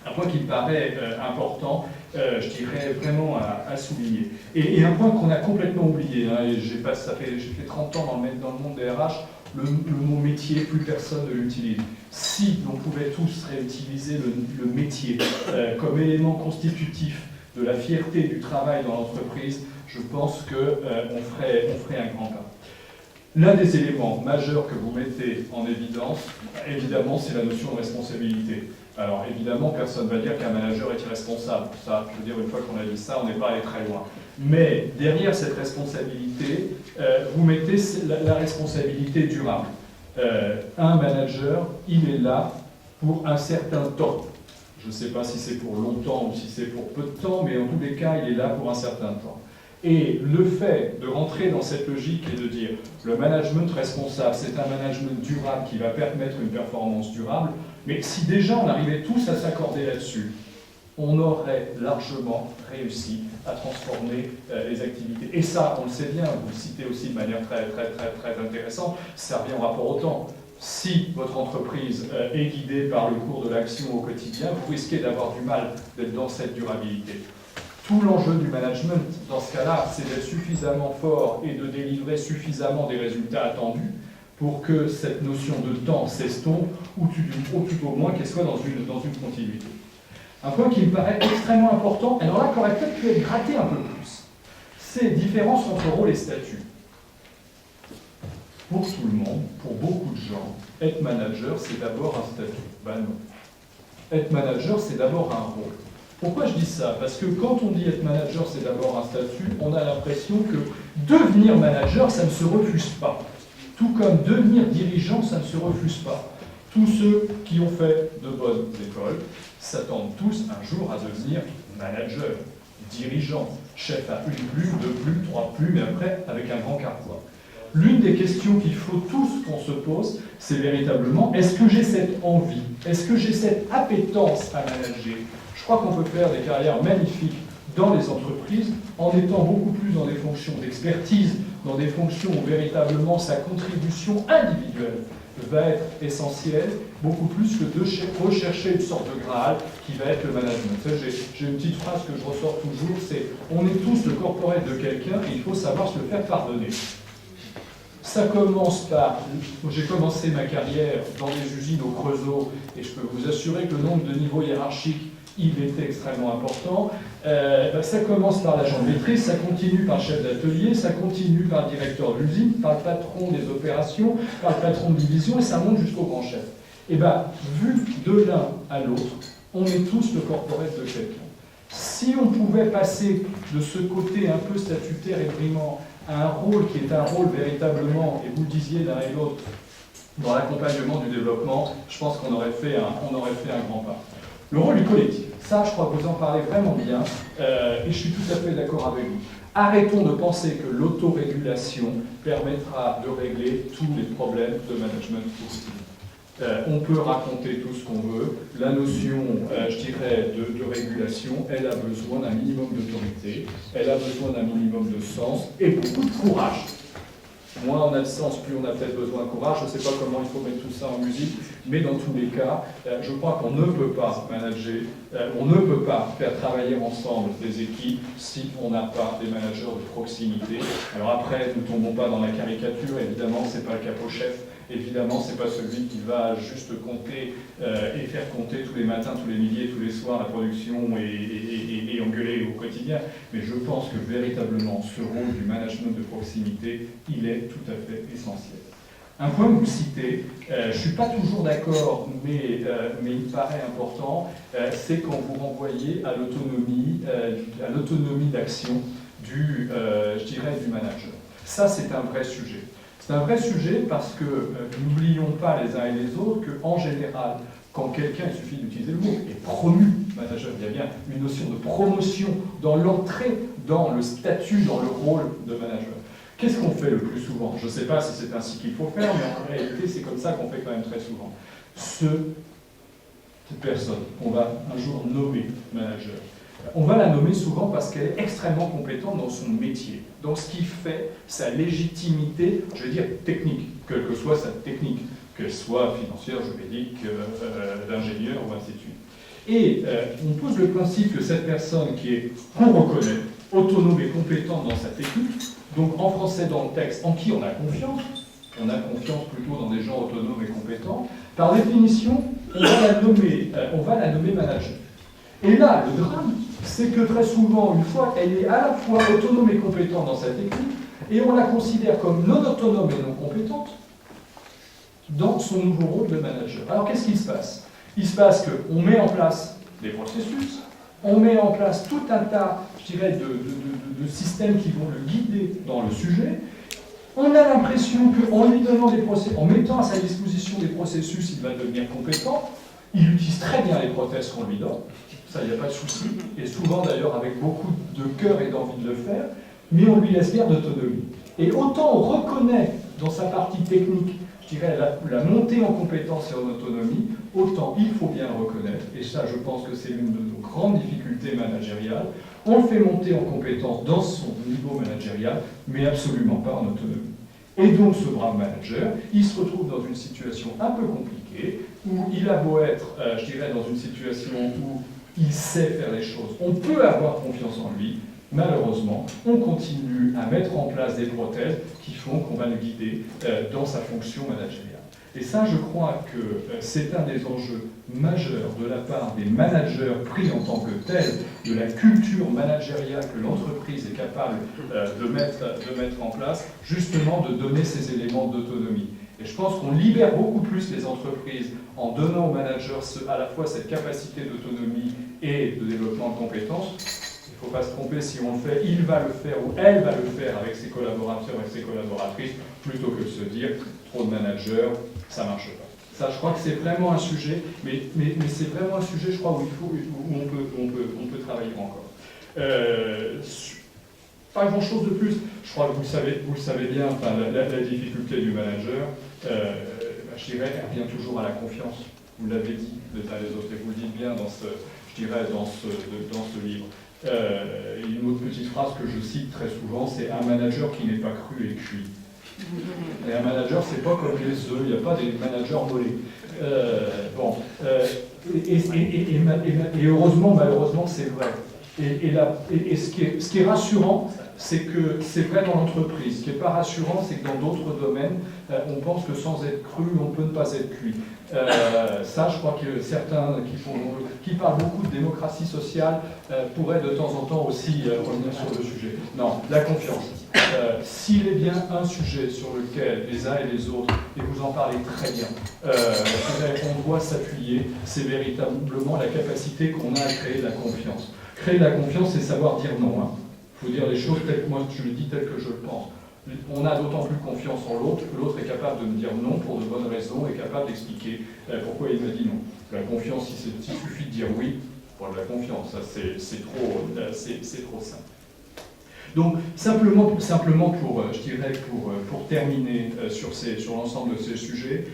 Un point qui me paraît important, je dirais vraiment à souligner. Et un point qu'on a complètement oublié, hein, et j'ai fait 30 ans dans le monde des RH, le mot métier, plus personne ne l'utilise. Si l'on pouvait tous réutiliser le métier comme élément constitutif de la fierté du travail dans l'entreprise, je pense qu'on ferait un grand pas. L'un des éléments majeurs que vous mettez en évidence, évidemment, c'est la notion de responsabilité. Alors évidemment, personne ne va dire qu'un manager est irresponsable. Ça, je veux dire, une fois qu'on a dit ça, on n'est pas allé très loin. Mais derrière cette responsabilité, vous mettez la responsabilité durable. Un manager, il est là pour un certain temps. Je ne sais pas si c'est pour longtemps ou si c'est pour peu de temps, mais en tous les cas, il est là pour un certain temps. Et le fait de rentrer dans cette logique et de dire le management responsable, c'est un management durable qui va permettre une performance durable, mais si déjà on arrivait tous à s'accorder là-dessus, on aurait largement réussi à transformer les activités. Et ça, on le sait bien, vous le citez aussi de manière très intéressante, ça revient en rapport au temps. Si votre entreprise est guidée par le cours de l'action au quotidien, vous risquez d'avoir du mal d'être dans cette durabilité. Tout l'enjeu du management, dans ce cas-là, c'est d'être suffisamment fort et de délivrer suffisamment des résultats attendus pour que cette notion de temps s'estompe, ou tout au moins qu'elle soit dans une continuité. Un point qui me paraît extrêmement important, alors là, qui aurait peut-être pu être gratté un peu plus, c'est différence entre rôle et statut. Pour tout le monde, pour beaucoup de gens, être manager, c'est d'abord un statut. Ben non. Être manager, c'est d'abord un rôle. Pourquoi je dis ça? Parce que quand on dit être manager, c'est d'abord un statut, on a l'impression que devenir manager, ça ne se refuse pas. Tout comme devenir dirigeant, ça ne se refuse pas. Tous ceux qui ont fait de bonnes écoles s'attendent tous un jour à devenir manager, dirigeant, chef à une plume, deux plumes, trois plumes, et après avec un grand carquois. L'une des questions qu'il faut tous qu'on se pose, c'est véritablement, est-ce que j'ai cette envie, est-ce que j'ai cette appétence à manager? Je crois qu'on peut faire des carrières magnifiques dans les entreprises en étant beaucoup plus dans des fonctions d'expertise, dans des fonctions où véritablement sa contribution individuelle va être essentielle, beaucoup plus que de rechercher une sorte de Graal qui va être le management. J'ai une petite phrase que je ressors toujours, c'est « on est tous le corporate de quelqu'un et il faut savoir se le faire pardonner ». Ça commence par, j'ai commencé ma carrière dans des usines au Creusot, et je peux vous assurer que le nombre de niveaux hiérarchiques, il était extrêmement important. Ça commence par l'agent de maîtrise, ça continue par le chef d'atelier, ça continue par le directeur de l'usine, par le patron des opérations, par le patron de division, et ça monte jusqu'au grand chef. Et bien, vu de l'un à l'autre, on est tous le corporate de quelqu'un. Si on pouvait passer de ce côté un peu statutaire et brimant à un rôle qui est un rôle véritablement, et vous le disiez l'un et l'autre, dans l'accompagnement du développement, je pense qu'on aurait fait un grand pas. Le rôle du collectif, ça je crois que vous en parlez vraiment bien, et je suis tout à fait d'accord avec vous. Arrêtons de penser que l'autorégulation permettra de régler tous les problèmes de management possible. On peut raconter tout ce qu'on veut. La notion, je dirais, de régulation, elle a besoin d'un minimum d'autorité, elle a besoin d'un minimum de sens et beaucoup de courage. Moins on a de sens, plus on a peut-être besoin de courage. Je ne sais pas comment il faut mettre tout ça en musique, mais dans tous les cas, je crois qu'on ne peut pas manager, on ne peut pas faire travailler ensemble des équipes si on n'a pas des managers de proximité. Alors après, ne tombons pas dans la caricature, évidemment, ce n'est pas le capot chef. Évidemment, ce n'est pas celui qui va juste compter et faire compter tous les matins, tous les midis, tous les soirs la production et engueuler au quotidien. Mais je pense que véritablement, ce rôle du management de proximité, il est tout à fait essentiel. Un point que vous citez, je ne suis pas toujours d'accord, mais il me paraît important, c'est quand vous renvoyez à l'autonomie d'action du manager. Ça, c'est un vrai sujet. C'est un vrai sujet parce que n'oublions pas les uns et les autres qu'en général, quand quelqu'un, il suffit d'utiliser le mot, est promu manager, il y a bien une notion de promotion dans l'entrée, dans le statut, dans le rôle de manager. Qu'est-ce qu'on fait le plus souvent? Je ne sais pas si c'est ainsi qu'il faut faire, mais en réalité, c'est comme ça qu'on fait quand même très souvent. Cette personne qu'on va un jour nommer manager, on va la nommer souvent parce qu'elle est extrêmement compétente dans son métier, dans ce qui fait sa légitimité, je veux dire technique, quelle que soit sa technique, qu'elle soit financière, juridique, d'ingénieur ou ainsi de suite. Et on pose le principe que cette personne qu'on reconnaît, autonome et compétente dans sa technique, donc en français dans le texte, en qui on a confiance plutôt dans des gens autonomes et compétents, par définition, on va la nommer manager. Et là, le drame, c'est que très souvent, une fois, elle est à la fois autonome et compétente dans sa technique, et on la considère comme non autonome et non compétente dans son nouveau rôle de manager. Alors qu'est-ce qui se passe? Il se passe qu'on met en place des processus, on met en place tout un tas, je dirais, de systèmes qui vont le guider dans le sujet. On a l'impression qu'en lui donnant des processus, en mettant à sa disposition des processus, il va devenir compétent. Il utilise très bien les prothèses qu'on lui donne. Ça, il n'y a pas de souci, et souvent d'ailleurs avec beaucoup de cœur et d'envie de le faire, mais on lui laisse bien d'autonomie. Et autant on reconnaît dans sa partie technique, je dirais, la montée en compétence et en autonomie, autant il faut bien le reconnaître, et ça je pense que c'est l'une de nos grandes difficultés managériales, on le fait monter en compétence dans son niveau managérial, mais absolument pas en autonomie. Et donc ce brave manager, il se retrouve dans une situation un peu compliquée, où il a beau être, je dirais, dans une situation où il sait faire les choses. On peut avoir confiance en lui. Malheureusement, on continue à mettre en place des prothèses qui font qu'on va le guider dans sa fonction managériale. Et ça, je crois que c'est un des enjeux majeurs de la part des managers pris en tant que tels, de la culture managériale que l'entreprise est capable de mettre en place, justement de donner ces éléments d'autonomie. Et je pense qu'on libère beaucoup plus les entreprises en donnant aux managers à la fois cette capacité d'autonomie et de développement de compétences. Il ne faut pas se tromper, si on le fait, il va le faire ou elle va le faire avec ses collaborateurs et ses collaboratrices, plutôt que de se dire trop de managers, ça ne marche pas. Ça, je crois que c'est vraiment un sujet, mais c'est vraiment un sujet, je crois, où on peut travailler encore. Pas grand-chose de plus. Je crois que vous le savez bien, enfin, la difficulté du manager, je dirais, elle revient toujours à la confiance. Vous l'avez dit les uns et les autres, et vous le dites bien dans ce livre. Une autre petite phrase que je cite très souvent, c'est « un manager qui n'est pas cru est cuit ». Et un manager, c'est pas comme les œufs, il n'y a pas des managers mollets. Et heureusement, malheureusement, c'est vrai. Et ce qui est rassurant, c'est que c'est vrai dans l'entreprise. Ce qui n'est pas rassurant, c'est que dans d'autres domaines, on pense que sans être cru, on peut ne pas être cuit. Ça, je crois que certains qui parlent beaucoup de démocratie sociale pourraient de temps en temps aussi revenir sur le sujet. Non, la confiance. S'il est bien un sujet sur lequel les uns et les autres, et vous en parlez très bien, on doit s'appuyer, c'est véritablement la capacité qu'on a à créer de la confiance. Créer de la confiance, c'est savoir dire non. Il faut dire les choses telles que moi je le dis, telles que je le pense. On a d'autant plus confiance en l'autre que l'autre est capable de me dire non pour de bonnes raisons, est capable d'expliquer pourquoi il m'a dit non. La confiance, s'il suffit de dire oui, pour de la confiance, ça c'est trop simple. Donc simplement pour, je dirais, pour terminer sur l'ensemble de ces sujets,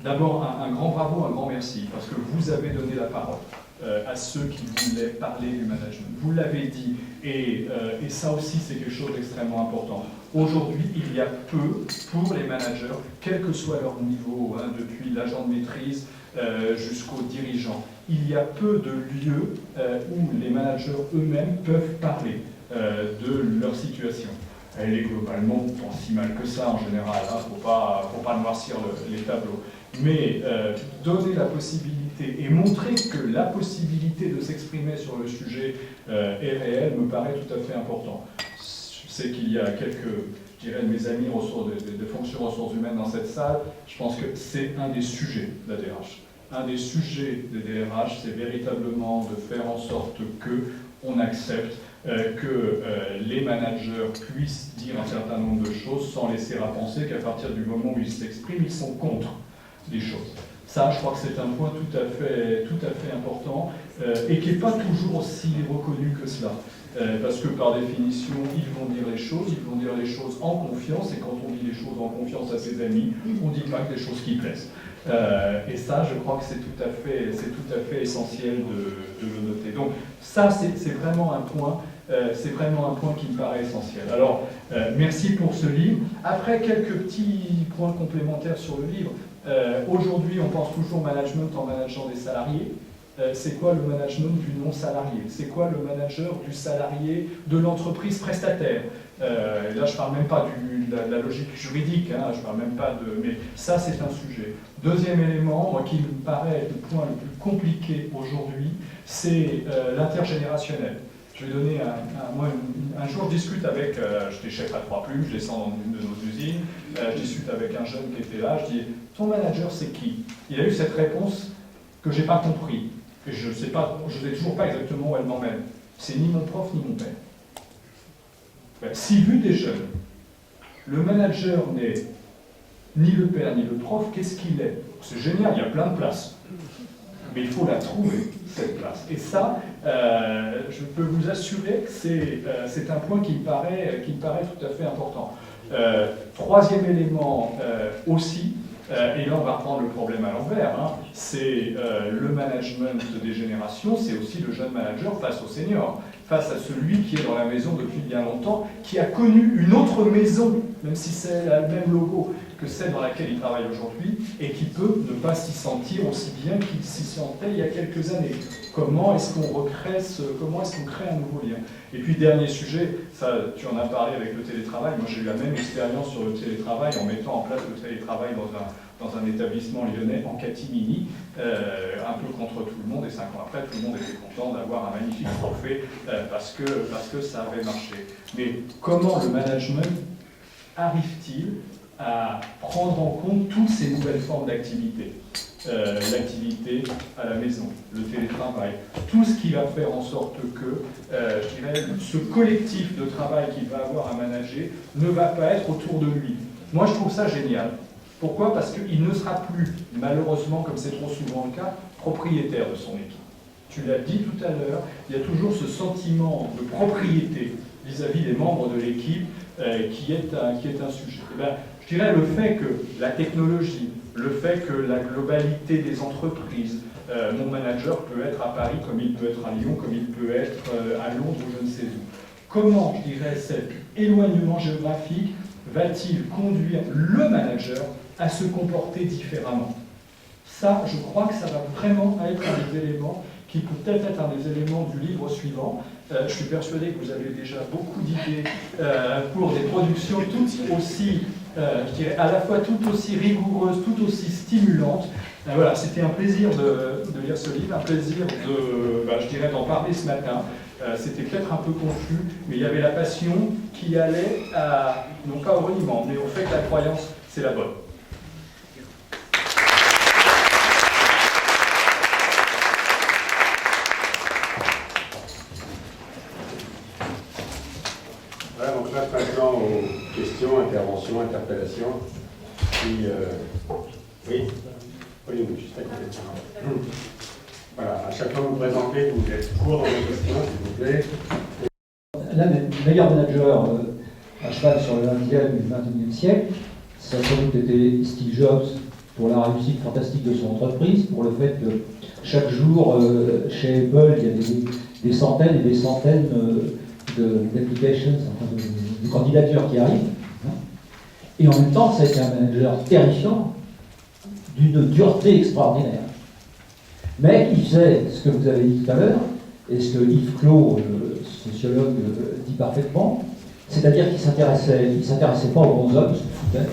d'abord un grand bravo, un grand merci, parce que vous avez donné la parole à ceux qui voulaient parler du management. Vous l'avez dit, et ça aussi c'est quelque chose d'extrêmement important. Aujourd'hui, il y a peu pour les managers, quel que soit leur niveau, depuis l'agent de maîtrise jusqu'aux dirigeants, il y a peu de lieux où les managers eux-mêmes peuvent parler de leur situation. Elle est globalement pas si mal que ça en général, faut pas noircir les tableaux. Mais donner la possibilité et montrer que la possibilité de s'exprimer sur le sujet est réelle me paraît tout à fait important. Je sais qu'il y a quelques, je dirais, de mes amis de fonctions ressources humaines dans cette salle, je pense que c'est un des sujets de la DRH. Un des sujets des DRH, c'est véritablement de faire en sorte qu'on accepte que les managers puissent dire un certain nombre de choses sans laisser à penser qu'à partir du moment où ils s'expriment, ils sont contre des choses. Ça, je crois que c'est un point tout à fait important et qui n'est pas toujours aussi reconnu que cela. Parce que par définition, ils vont dire les choses en confiance, et quand on dit les choses en confiance à ses amis, on dit pas que des choses qui plaisent. Et ça, je crois que c'est tout à fait essentiel de le noter. Donc ça, c'est vraiment un point. C'est vraiment un point qui me paraît essentiel. Alors, merci pour ce livre. Après, quelques petits points complémentaires sur le livre. Aujourd'hui, on pense toujours management en manageant des salariés. C'est quoi le management du non-salarié? C'est quoi le manager du salarié de l'entreprise prestataire? Là, je ne parle même pas de la logique juridique, je parle même pas de... Mais ça, c'est un sujet. Deuxième élément, moi, qui me paraît le point le plus compliqué aujourd'hui, c'est l'intergénérationnel. Je vais donner un jour, je discute avec, j'étais chef à 3 plumes, je descends dans une de nos usines, je discute avec un jeune qui était là, je dis « Ton manager, c'est qui ?» Il a eu cette réponse que je n'ai pas compris. Et je ne sais toujours pas exactement où elle m'emmène. C'est ni mon prof, ni mon père. Si vu des jeunes, le manager n'est ni le père, ni le prof, qu'est-ce qu'il est? C'est génial, il y a plein de places. Mais il faut la trouver, cette place. Et ça, je peux vous assurer que c'est un point qui me paraît tout à fait important. Troisième élément aussi, et là on va reprendre le problème à l'envers, c'est le management des générations, c'est aussi le jeune manager face au senior, face à celui qui est dans la maison depuis bien longtemps, qui a connu une autre maison, même si c'est le même logo que celle dans laquelle il travaille aujourd'hui, et qui peut ne pas s'y sentir aussi bien qu'il s'y sentait il y a quelques années. Comment est-ce qu'on crée un nouveau lien? Et puis dernier sujet, ça tu en as parlé avec le télétravail, moi j'ai eu la même expérience sur le télétravail en mettant en place le télétravail dans un établissement lyonnais en catimini, un peu contre tout le monde, et 5 ans après tout le monde était content d'avoir un magnifique trophée parce que ça avait marché. Mais comment le management arrive-t-il à prendre en compte toutes ces nouvelles formes d'activité? L'activité à la maison, le télétravail, tout ce qui va faire en sorte que, je dirais, ce collectif de travail qu'il va avoir à manager ne va pas être autour de lui. Moi, je trouve ça génial. Pourquoi? Parce qu'il ne sera plus, malheureusement, comme c'est trop souvent le cas, propriétaire de son équipe. Tu l'as dit tout à l'heure, il y a toujours ce sentiment de propriété vis-à-vis des membres de l'équipe qui est un sujet. Eh bien, je dirais le fait que la technologie, le fait que la globalité des entreprises, mon manager peut être à Paris comme il peut être à Lyon, comme il peut être à Londres ou je ne sais où. Comment, je dirais, cet éloignement géographique va-t-il conduire le manager à se comporter différemment? Ça, je crois que ça va vraiment être un des éléments qui peut peut-être être un des éléments du livre suivant. Je suis persuadé que vous avez déjà beaucoup d'idées pour des productions tout aussi, je dirais, à la fois tout aussi rigoureuses, tout aussi stimulantes. Voilà, c'était un plaisir de lire ce livre, un plaisir je dirais, d'en parler ce matin. C'était peut-être un peu confus, mais il y avait la passion qui allait à, non pas au reniement, mais au fait que la croyance, c'est la bonne. Voilà, on passe maintenant aux questions, interventions, interpellations. Oui, juste à côté. Voilà, à chacun vous présentez, vous êtes court dans vos questions, s'il vous plaît. L'un des meilleurs managers à cheval sur le 20e et le 21e siècle, ça a sans doute été Steve Jobs pour la réussite fantastique de son entreprise, pour le fait que chaque jour, chez Apple, il y a des centaines et des centaines d'applications, de candidatures qui arrivent. Et en même temps, ça a été un manager terrifiant, d'une dureté extraordinaire. Mais il faisait ce que vous avez dit tout à l'heure, et ce que Yves Clos, le sociologue, dit parfaitement, c'est-à-dire qu'il ne s'intéressait pas aux bons hommes, il se foutait,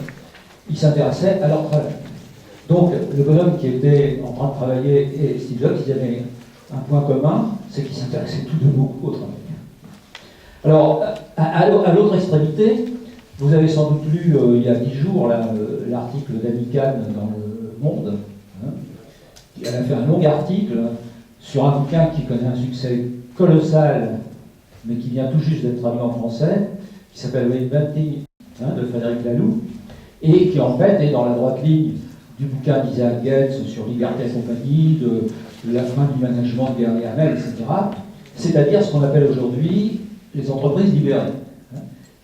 il s'intéressait à leur travail. Donc le bonhomme qui était en train de travailler et Steve Jobs, ils avaient un point commun, c'est qu'ils s'intéressaient tous deux beaucoup au travail. Alors, à l'autre extrémité, vous avez sans doute lu il y a 10 jours l'article d'Annie Kahn dans Le Monde. Elle a fait un long article sur un bouquin qui connaît un succès colossal, mais qui vient tout juste d'être traduit en français, qui s'appelle Reinventing, de Frédéric Laloux, et qui en fait est dans la droite ligne du bouquin d'Isaac Getz sur Liberté et compagnie, de la fin du management de Gary Hamel, etc. C'est-à-dire ce qu'on appelle aujourd'hui les entreprises libérées,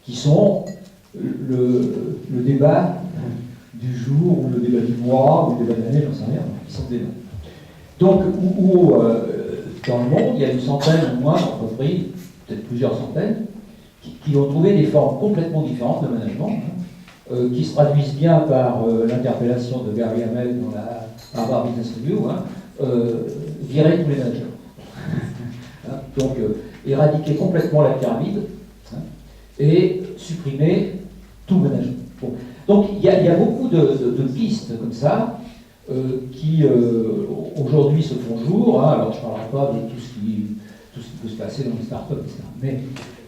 qui sont le débat du jour, ou le débat du mois, ou le débat de l'année, j'en sais rien, qui sont des débats. Donc, dans le monde, il y a une centaine ou moins d'entreprises, peut-être plusieurs centaines, qui ont trouvé des formes complètement différentes de management, qui se traduisent bien par l'interpellation de Gary Hamel dans la Harvard Business Review, virer tous les managers. Donc, éradiquer complètement la pyramide et supprimer tout management. Bon. Donc, il y a beaucoup de pistes comme ça qui aujourd'hui se font jour. Alors, je ne parlerai pas de tout ce qui peut se passer dans les startups, etc. Mais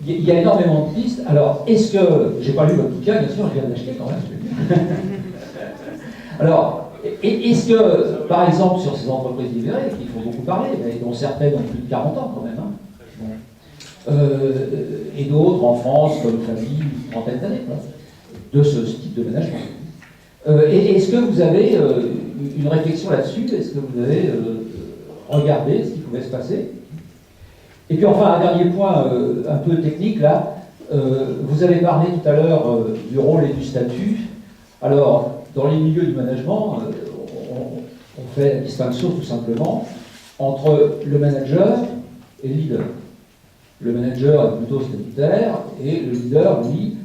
il y a énormément de pistes. Alors, est-ce que... J'ai pas lu votre bouquin, bien sûr, je viens d'acheter quand même. Alors, est-ce que, par exemple, sur ces entreprises libérées, qui font beaucoup parler, mais dont certaines ont plus de 40 ans quand même, et d'autres en France, comme famille, une trentaine d'années, de ce type de management. Est-ce que vous avez une réflexion là-dessus? Est-ce que vous avez regardé ce qui pouvait se passer? Et puis enfin, un dernier point un peu technique, là, vous avez parlé tout à l'heure du rôle et du statut. Alors, dans les milieux du management, on fait la distinction tout simplement entre le manager et le leader. Le manager est plutôt statutaire, et le leader, lui,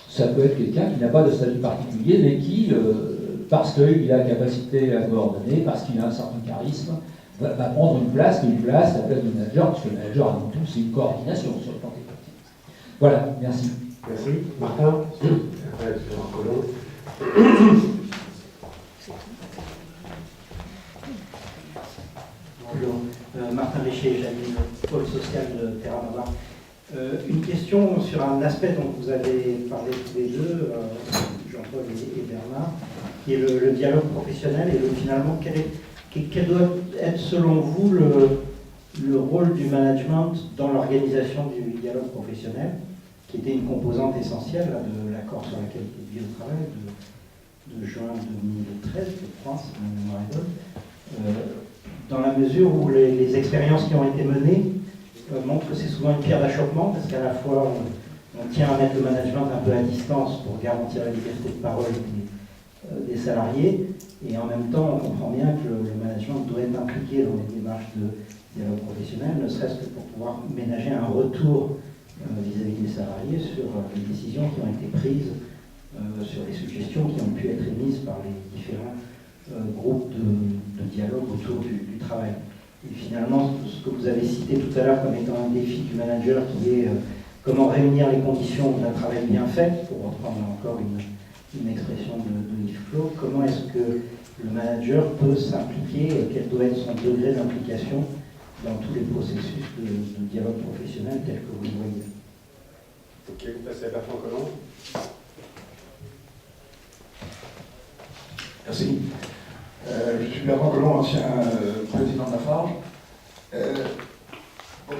ça peut être quelqu'un qui n'a pas de statut particulier, mais qui, parce qu'il a la capacité à coordonner, parce qu'il a un certain charisme, va prendre une place la place du manager, parce que le manager, avant tout, c'est une coordination sur le plan technique. Voilà, merci. Merci. Martin. Bonjour, Martin Lécher, j'anime le pôle social de Terra Nova. Une question sur un aspect dont vous avez parlé tous les deux, Jean-Paul et Bernard, qui est le dialogue professionnel et finalement quel doit être selon vous le rôle du management dans l'organisation du dialogue professionnel, qui était une composante essentielle de l'accord sur la qualité de vie au travail de juin 2013, je crois, si ma mémoire est bonne, dans la mesure où les expériences qui ont été menées montrent que c'est souvent une pierre d'achoppement, parce qu'à la fois on tient à mettre le management un peu à distance pour garantir la liberté de parole des salariés, et en même temps on comprend bien que le management doit être impliqué dans les démarches de dialogue professionnel, ne serait-ce que pour pouvoir ménager un retour vis-à-vis des salariés sur les décisions qui ont été prises, sur les suggestions qui ont pu être émises par les différents groupes de dialogue autour du travail. Et finalement, ce que vous avez cité tout à l'heure comme étant un défi du manager, qui est comment réunir les conditions d'un travail bien fait, pour reprendre encore une expression de Yves Clos, comment est-ce que le manager peut s'impliquer, quel doit être son degré d'implication dans tous les processus de dialogue professionnel tel que vous le voyez. Ok, vous passez à Bertrand Collomb. Merci. Je suis Bertrand Collomb, ancien président de la Farge.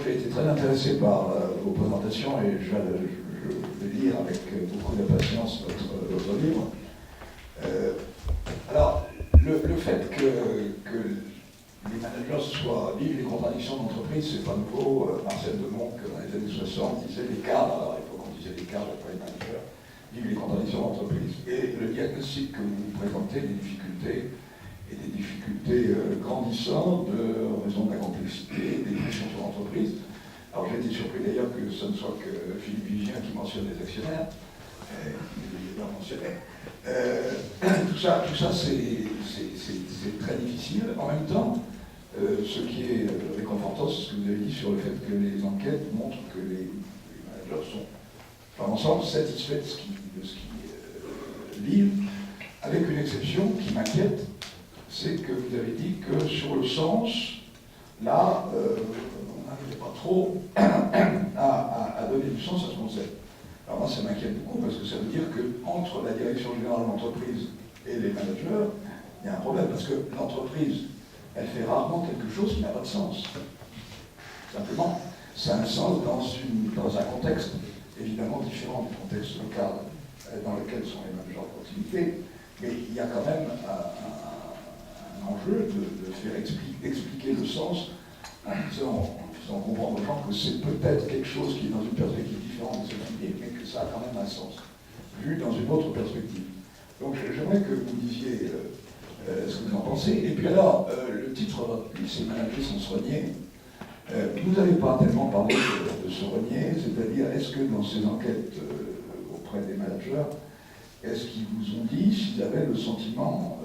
J'ai été très intéressé par vos présentations et je vais lire avec beaucoup d'impatience votre livre. Alors, le fait que les managers vivent les contradictions d'entreprise, c'est pas nouveau. Marcel Demonc, dans les années 60, disait les cadres, alors il faut qu'on disait les cadres et pas les managers, vivent les contradictions d'entreprise. Et le diagnostic que vous présentez, des difficultés, et des difficultés grandissantes en raison de la complexité, des pressions sur l'entreprise. Alors j'ai été surpris d'ailleurs que ce ne soit que Philippe Vivien qui mentionne les actionnaires, il l'a mentionné. Tout ça c'est très difficile. En même temps, ce qui est réconfortant, c'est ce que vous avez dit sur le fait que les enquêtes montrent que les managers sont, par ensemble, satisfaits de ce qu'ils vivent, avec une exception qui m'inquiète, c'est que vous avez dit que sur le sens, là, on n'arrivait pas trop à donner du sens à ce concept. Alors moi, ça m'inquiète beaucoup parce que ça veut dire qu'entre la direction générale de l'entreprise et les managers, il y a un problème parce que l'entreprise, elle fait rarement quelque chose qui n'a pas de sens. Simplement, ça a un sens dans un contexte évidemment différent du contexte local dans lequel sont les managers de proximité, mais il y a quand même un enjeu de faire expliquer le sens en faisant comprendre aux gens que c'est peut-être quelque chose qui est dans une perspective différente de ce qu'il est, mais que ça a quand même un sens, vu dans une autre perspective. Donc j'aimerais que vous disiez ce que vous en pensez. Et puis alors, le titre de votre livre, c'est « Manager sans se renier ». Vous n'avez pas tellement parlé de se renier, c'est-à-dire est-ce que dans ces enquêtes auprès des managers, est-ce qu'ils vous ont dit s'ils avaient le sentiment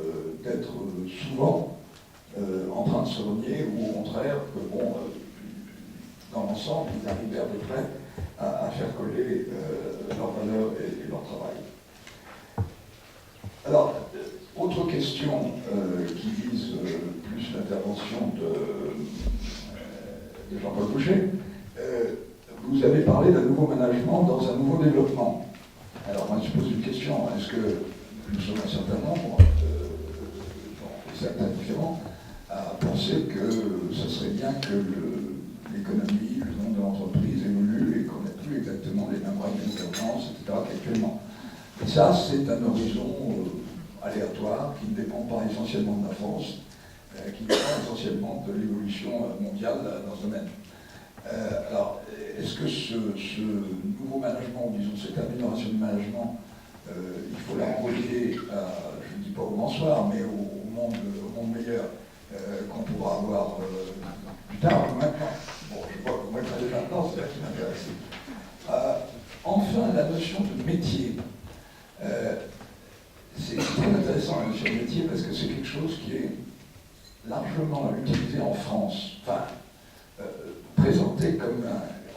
d'être souvent en train de se renier ou au contraire que, bon, dans l'ensemble, ils arrivaient à peu près à faire coller leurs valeurs et leur travail. Alors, autre question qui vise plus l'intervention de Jean-Paul Boucher. Vous avez parlé d'un nouveau management dans un nouveau développement. Alors moi je pose une question, est-ce que nous sommes un certain nombre, certains différents, à penser que ce serait bien que l'économie, le monde de l'entreprise évolue et qu'on n'ait plus exactement les mêmes règles de gouvernance, etc. qu'actuellement. Et ça, c'est un horizon aléatoire qui ne dépend pas essentiellement de la France, qui dépend essentiellement de l'évolution mondiale dans ce domaine. Alors, est-ce que ce nouveau management, ou disons cette amélioration du management, il faut la relier, je ne dis pas au bonsoir, mais au monde meilleur qu'on pourra avoir plus tard ou maintenant. Bon, je vois que vous m'éclairez maintenant, c'est ça qui m'intéresse. Enfin, la notion de métier. C'est très intéressant la notion de métier parce que c'est quelque chose qui est largement utilisé en France, enfin, présenté comme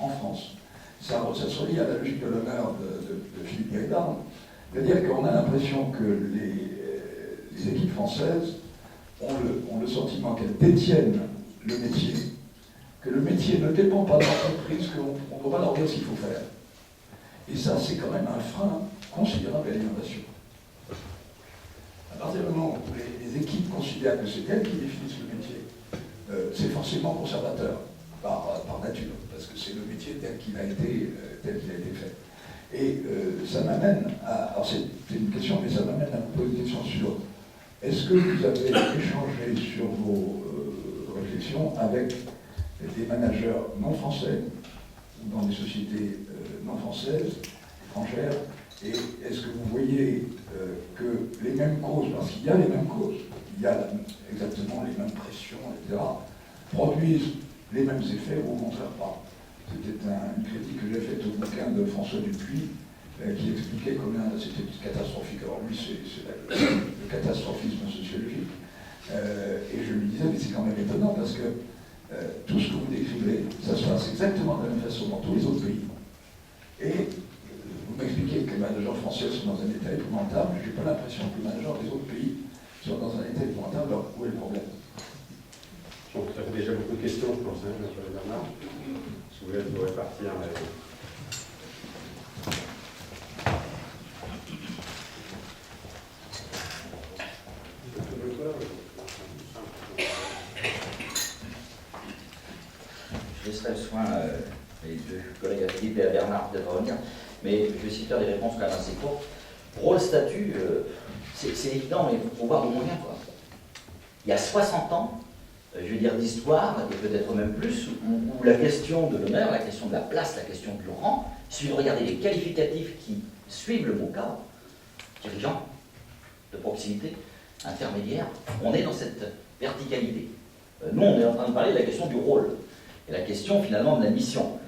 en France. Ça se relie à la logique de l'honneur de Philippe Guéridard, c'est-à-dire qu'on a l'impression que les équipes françaises ont le sentiment qu'elles détiennent le métier, que le métier ne dépend pas de l'entreprise, qu'on ne peut pas leur dire ce qu'il faut faire. Et ça, c'est quand même un frein considérable à l'innovation. À partir du moment où les équipes considèrent que c'est elles qui définissent le métier, c'est forcément conservateur par nature, parce que c'est le métier tel qu'il a été fait. Et ça m'amène à... Alors c'est une question, mais ça m'amène à vous poser une question sur... Est-ce que vous avez échangé sur vos réflexions avec des managers non français, ou dans des sociétés non françaises, étrangères, et est-ce que vous voyez que les mêmes causes, parce qu'il y a les mêmes causes, il y a exactement les mêmes pressions, etc., produisent les mêmes effets ou au contraire pas? C'était une critique que j'ai faite au bouquin de François Dupuis, qui expliquait combien c'était catastrophique. Alors lui, c'est le catastrophisme sociologique. Et je lui disais, mais c'est quand même étonnant parce que tout ce que vous décrivez, ça se passe exactement de la même façon dans tous les autres pays. Et vous m'expliquez que les managers français sont dans un état épouvantable, je n'ai pas l'impression que les managers des autres pays soient dans un état épouvantable. Alors où est le problème? Donc, ça fait déjà beaucoup de questions, je pense, hein, Bernard. Je voulais vous répartir. Je laisserai le soin, les deux collègues à Philippe et à Bernard peut-être revenir, mais je vais essayer de faire des réponses quand même assez courtes. Rôle, statut, c'est évident, mais il faut voir le moyen, quoi. Il y a 60 ans, je vais dire d'histoire, et peut-être même plus, où la question de l'honneur, la question de la place, la question du rang, il suffit de regarder les qualificatifs qui suivent le mot cadre, dirigeant, de proximité, intermédiaire, on est dans cette verticalité. Nous, on est en train de parler de la question du rôle, et la question finalement de la mission.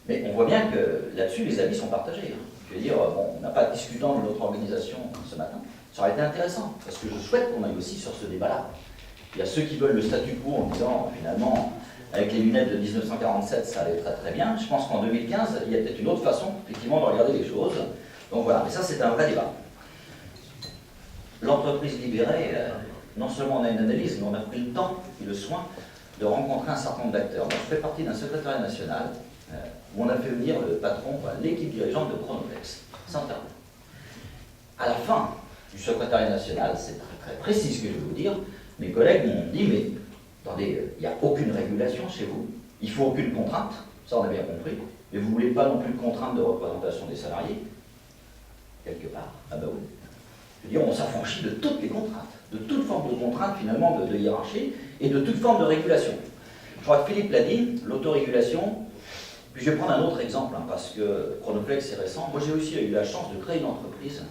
Mais on voit bien que là-dessus, les avis sont partagés. Je veux dire, bon, on n'a pas discutant de notre organisation ce matin, ça aurait été intéressant, parce que je souhaite qu'on aille aussi sur ce débat-là. Il y a ceux qui veulent le statu quo en disant, finalement, avec les lunettes de 1947, ça allait très très bien. Je pense qu'en 2015, il y a peut-être une autre façon, effectivement, de regarder les choses. Donc voilà, mais ça, c'est un vrai débat. L'entreprise libérée, non seulement on a une analyse, mais on a pris le temps et le soin de rencontrer un certain nombre d'acteurs. Moi, je fais partie d'un secrétariat national où on a fait venir le patron, l'équipe dirigeante de Chronoflex, Saint-Terre. À la fin du secrétariat national, c'est très très précis ce que je vais vous dire, mes collègues m'ont dit, mais attendez, il n'y a aucune régulation chez vous, il ne faut aucune contrainte, ça on a bien compris, mais vous ne voulez pas non plus de contrainte de représentation des salariés? Quelque part, ah ben oui. Je veux dire, on s'affranchit de toutes les contraintes, de toute forme de contrainte finalement de hiérarchie et de toute forme de régulation. Je crois que Philippe l'a dit, l'autorégulation, puis je vais prendre un autre exemple, hein, parce que Chronoflex est récent. Moi j'ai aussi eu la chance de créer une entreprise,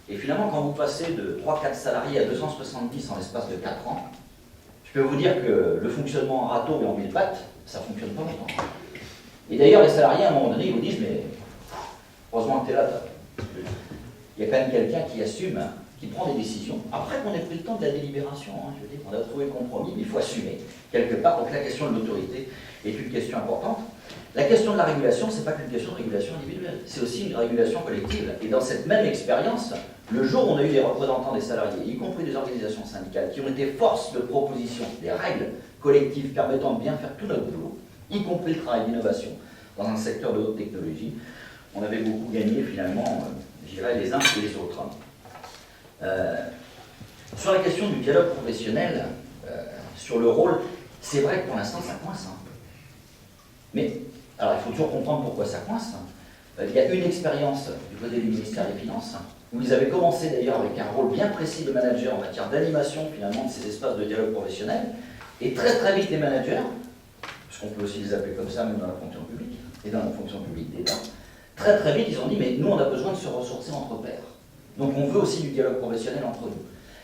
et finalement quand vous passez de 3-4 salariés à 270 en l'espace de 4 ans, je peux vous dire que le fonctionnement en râteau et en mille pattes, ça ne fonctionne pas longtemps. Et d'ailleurs les salariés à un moment donné, ils vous disent, mais heureusement que tu es là, il y a quand même quelqu'un qui assume, hein, qui prend des décisions. Après qu'on ait pris le temps de la délibération, hein, je veux dire, on a trouvé le compromis, mais il faut assumer quelque part. Donc la question de l'autorité est une question importante. La question de la régulation, ce n'est pas qu'une question de régulation individuelle, c'est aussi une régulation collective. Et dans cette même expérience, le jour où on a eu des représentants des salariés, y compris des organisations syndicales, qui ont été force de proposition des règles collectives permettant de bien faire tout notre boulot, y compris le travail d'innovation dans un secteur de haute technologie, on avait beaucoup gagné finalement, je dirais, les uns et les autres. Sur la question du dialogue professionnel, sur le rôle, c'est vrai que pour l'instant ça coince. Hein. Mais, alors il faut toujours comprendre pourquoi ça coince. Il y a une expérience du côté du ministère des Finances, où ils avaient commencé d'ailleurs avec un rôle bien précis de manager en matière d'animation finalement de ces espaces de dialogue professionnel, et très très vite les managers, parce qu'on peut aussi les appeler comme ça même dans la fonction publique, et dans la fonction publique d'État, très très vite ils ont dit mais nous on a besoin de se ressourcer entre pairs. Donc on veut aussi du dialogue professionnel entre nous.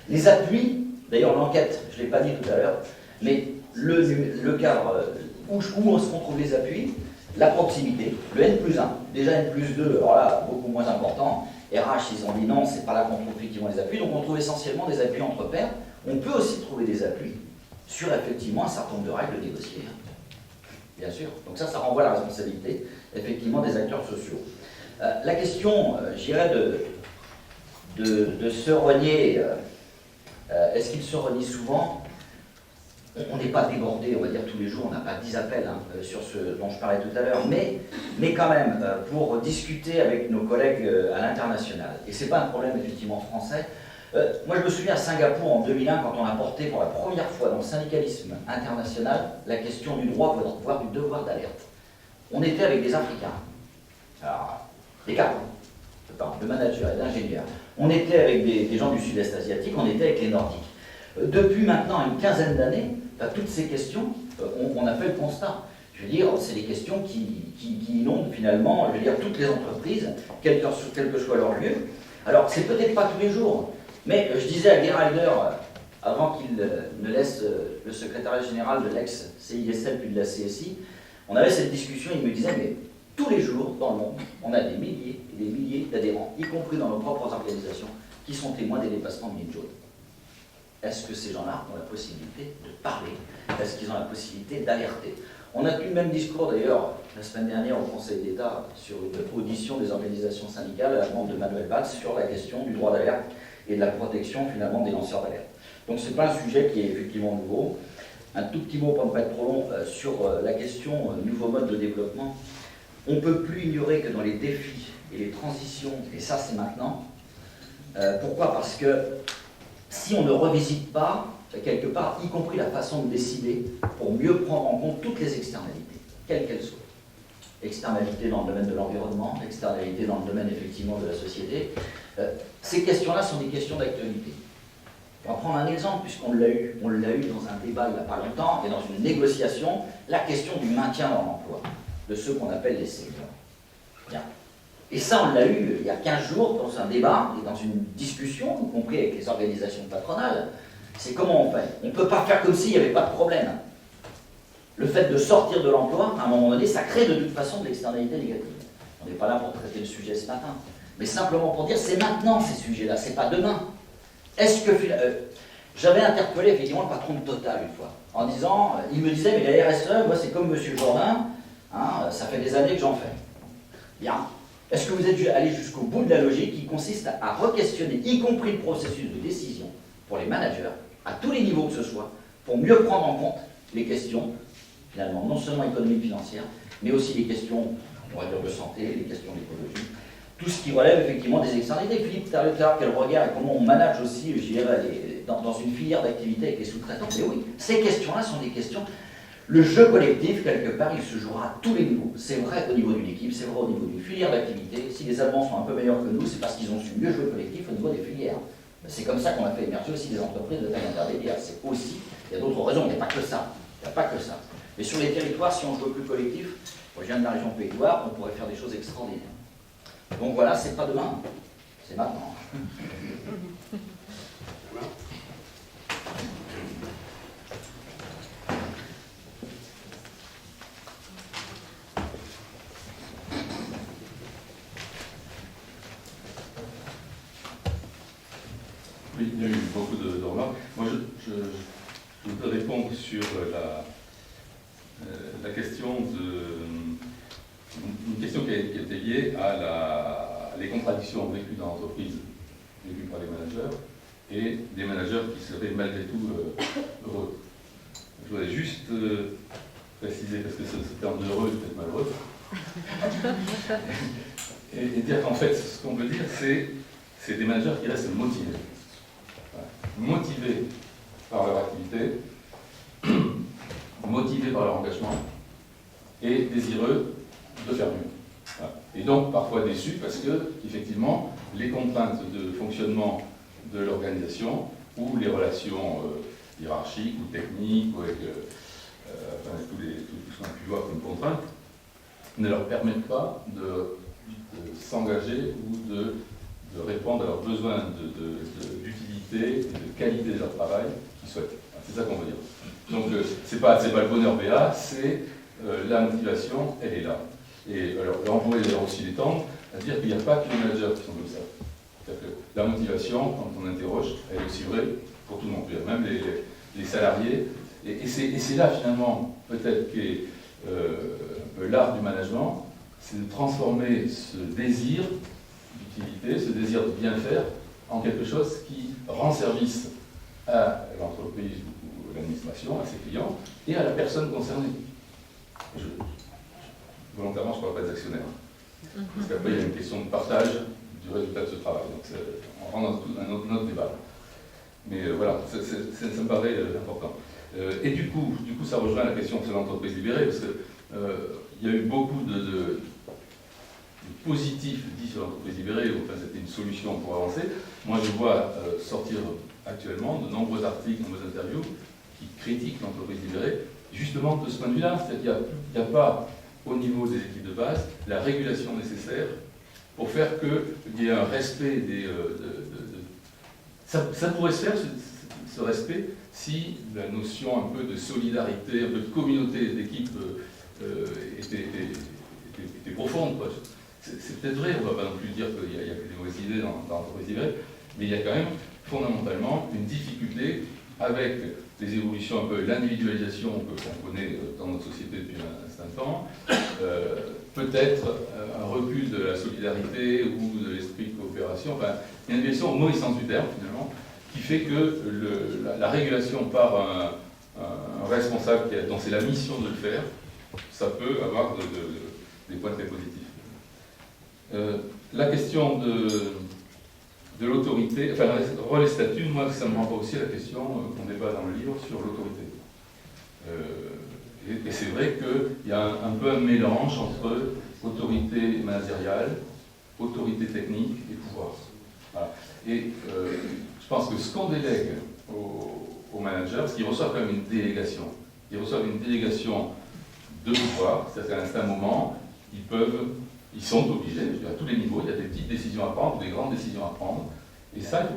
Les appuis, d'ailleurs l'enquête, je ne l'ai pas dit tout à l'heure, mais le cadre, où est-ce qu'on trouve les appuis? La proximité, le N+1, déjà N+2, alors là, beaucoup moins important. RH, ils ont dit non, c'est pas là qu'on trouve effectivement les appuis, donc on trouve essentiellement des appuis entre pairs. On peut aussi trouver des appuis sur effectivement un certain nombre de règles négociées, bien sûr. Donc ça renvoie à la responsabilité, effectivement, des acteurs sociaux. La question, je dirais, de se renier, est-ce qu'il se renie souvent? On n'est pas débordé, on va dire, tous les jours, on n'a pas 10 appels sur ce dont je parlais tout à l'heure, mais quand même, pour discuter avec nos collègues à l'international, et ce n'est pas un problème effectivement français. Moi je me souviens à Singapour en 2001, quand on a porté pour la première fois dans le syndicalisme international la question du droit, voire du devoir d'alerte. On était avec des Africains, alors, des cadres, de managers et d'ingénieurs. On était avec des gens du sud-est asiatique, on était avec les Nordiques. Depuis maintenant une quinzaine d'années, toutes ces questions, on a fait le constat. Je veux dire, c'est des questions qui inondent finalement, je veux dire, toutes les entreprises, quel que soit leur lieu. Alors, c'est peut-être pas tous les jours, mais je disais à Gerhalder, avant qu'il ne laisse le secrétariat général de l'ex-CISL puis de la CSI, on avait cette discussion, il me disait, mais tous les jours dans le monde, on a des milliers et des milliers d'adhérents, y compris dans nos propres organisations, qui sont témoins des dépassements de mid-jaune. Est-ce que ces gens-là ont la possibilité de parler? Est-ce qu'ils ont la possibilité d'alerter? On a eu le même discours d'ailleurs la semaine dernière au Conseil d'État sur une audition des organisations syndicales à la demande de Manuel Valls sur la question du droit d'alerte et de la protection finalement des lanceurs d'alerte. Donc ce n'est pas un sujet qui est effectivement nouveau. Un tout petit mot pour ne pas être trop long sur la question nouveau mode de développement. On ne peut plus ignorer que dans les défis et les transitions, et ça c'est maintenant, pourquoi? Parce que si on ne revisite pas, quelque part, y compris la façon de décider, pour mieux prendre en compte toutes les externalités, quelles qu'elles soient. Externalités dans le domaine de l'environnement, externalités dans le domaine effectivement de la société. Ces questions-là sont des questions d'actualité. On va prendre un exemple, puisqu'on l'a eu dans un débat il n'y a pas longtemps, et dans une négociation, la question du maintien dans l'emploi, de ceux qu'on appelle les seniors. Bien. Et ça, on l'a eu il y a 15 jours dans un débat et dans une discussion, y compris avec les organisations patronales. C'est comment on fait? On ne peut pas faire comme s'il n'y avait pas de problème. Le fait de sortir de l'emploi, à un moment donné, ça crée de toute façon de l'externalité négative. On n'est pas là pour traiter le sujet ce matin. Mais simplement pour dire, c'est maintenant ces sujets-là, c'est pas demain. Est-ce que... j'avais interpellé effectivement le patron de Total une fois, en disant, il me disait, mais la RSE, moi c'est comme M. Jourdain, hein, ça fait des années que j'en fais. Bien. Est-ce que vous êtes allé jusqu'au bout de la logique qui consiste à re-questionner, y compris le processus de décision pour les managers, à tous les niveaux que ce soit, pour mieux prendre en compte les questions, finalement, non seulement économiques, financières, mais aussi les questions, on va dire, de santé, les questions d'écologie, tout ce qui relève effectivement des externalités. Philippe, tout à l'heure, quel regard et comment on manage aussi, je dirais, dans une filière d'activité avec les sous-traitants. Mais oui, ces questions-là sont des questions... Le jeu collectif, quelque part, il se jouera à tous les niveaux. C'est vrai au niveau d'une équipe, c'est vrai au niveau d'une filière d'activité. Si les Allemands sont un peu meilleurs que nous, c'est parce qu'ils ont su mieux jouer collectif au niveau des filières. C'est comme ça qu'on a fait émerger aussi des entreprises de taille intermédiaire. C'est aussi, il y a d'autres raisons, il n'y a pas que ça. Il n'y a pas que ça. Mais sur les territoires, si on joue plus collectif, moi je viens de la région Pays de Loire, on pourrait faire des choses extraordinaires. Donc voilà, c'est pas demain, c'est maintenant. Oui, il y a eu beaucoup de remarques. Moi, je voudrais répondre sur la question une question qui a été liée à les contradictions vécues dans l'entreprise, vécues par les managers, et des managers qui seraient malgré tout heureux. Je voudrais juste préciser, parce que ce terme d'heureux est peut-être malheureux, et dire qu'en fait, ce qu'on veut dire, c'est des managers qui restent motivés. Motivés par leur activité, motivés par leur engagement et désireux de faire mieux. Voilà. Et donc parfois déçus parce que, effectivement, les contraintes de fonctionnement de l'organisation ou les relations hiérarchiques ou techniques ou avec tout ce qu'on a pu voir comme contraintes ne leur permettent pas de s'engager ou de répondre à leurs besoins d'utilité et de qualité de leur travail qu'ils souhaitent. C'est ça qu'on veut dire. Donc c'est pas le bonheur BA, c'est la motivation, elle est là. Et alors on pourrait aussi l'étendre à dire qu'il n'y a pas que les managers qui sont comme ça. C'est-à-dire que la motivation, quand on interroge, elle est aussi vraie pour tout le monde, même les salariés. Et c'est là finalement peut-être qu'est l'art du management, c'est de transformer ce désir d'utilité, ce désir de bien faire, en quelque chose qui rend service à l'entreprise ou à l'administration, à ses clients, et à la personne concernée. Volontairement, je ne parle pas des actionnaires. Parce qu'après, il y a une question de partage du résultat de ce travail. Donc, on rentre dans un autre débat. Mais voilà, ça me paraît important. Et du coup, ça rejoint la question de l'entreprise libérée, parce qu'il y a eu beaucoup de positif dit sur l'entreprise libérée, enfin c'était une solution pour avancer. Moi je vois sortir actuellement de nombreux articles, de nombreuses interviews qui critiquent l'entreprise libérée, justement de ce point de vue-là, c'est-à-dire qu'il n'y a pas au niveau des équipes de base la régulation nécessaire pour faire qu'il y ait un respect des... Ça pourrait se faire, ce respect, si la notion un peu de solidarité, un peu de communauté d'équipe était profonde, quoi. C'est peut-être vrai, on ne va pas non plus dire qu'il y a que des mauvaises idées dans l'entreprise libérée, mais il y a quand même fondamentalement une difficulté avec les évolutions un peu, l'individualisation qu'on connaît dans notre société depuis un certain temps, peut-être un recul de la solidarité ou de l'esprit de coopération, enfin, une individualisation au mauvais sens du terme finalement, qui fait que la régulation par un responsable dont c'est la mission de le faire, ça peut avoir des points très positifs. La question de l'autorité, enfin, le rôle et statut, moi, ça me renvoie aussi à la question qu'on débat dans le livre sur l'autorité. Et c'est vrai qu'il y a un peu un mélange entre autorité managériale, autorité technique et pouvoir. Voilà. Et je pense que ce qu'on délègue aux managers, parce qu'ils reçoivent quand même une délégation. Ils reçoivent une délégation de pouvoir, c'est-à-dire qu'à un certain moment, ils sont obligés, je dirais, à tous les niveaux, il y a des petites décisions à prendre, des grandes décisions à prendre, et ça,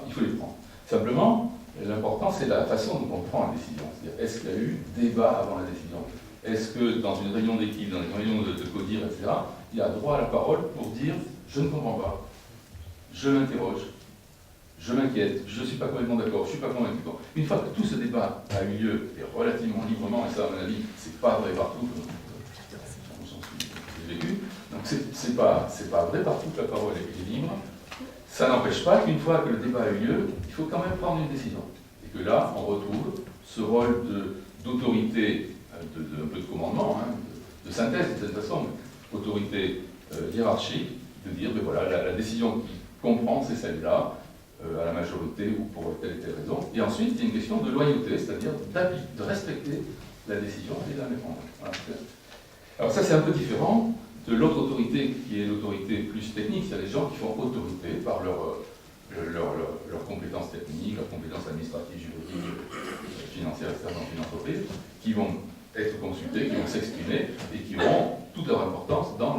il faut les prendre. Simplement, l'important, c'est la façon dont on prend la décision. C'est-à-dire, est-ce qu'il y a eu débat avant la décision? Est-ce que dans une réunion d'équipe, dans une réunion de codir, etc., il y a droit à la parole pour dire « je ne comprends pas, je m'interroge, je m'inquiète, je ne suis pas complètement d'accord, je ne suis pas convaincu ». Une fois que tout ce débat a eu lieu, et relativement librement, et ça, à mon avis, c'est pas vrai partout, j'ai vécu, donc c'est pas vrai partout que la parole est libre. Ça n'empêche pas qu'une fois que le débat a eu lieu, il faut quand même prendre une décision. Et que là, on retrouve ce rôle d'autorité, un peu de commandement, hein, de synthèse de cette façon, autorité hiérarchique, de dire, ben voilà, la décision qui comprend, c'est celle-là, à la majorité ou pour telle et telle raison. Et ensuite, il y a une question de loyauté, c'est-à-dire de respecter la décision et de la mettre en œuvre. Voilà. Alors ça, c'est un peu différent de l'autre autorité qui est l'autorité plus technique, c'est-à-dire les gens qui font autorité par leurs compétences techniques, leurs compétences administratives, juridiques, financières, etc. dans une entreprise, qui vont être consultés, qui vont s'exprimer et qui auront toute leur importance dans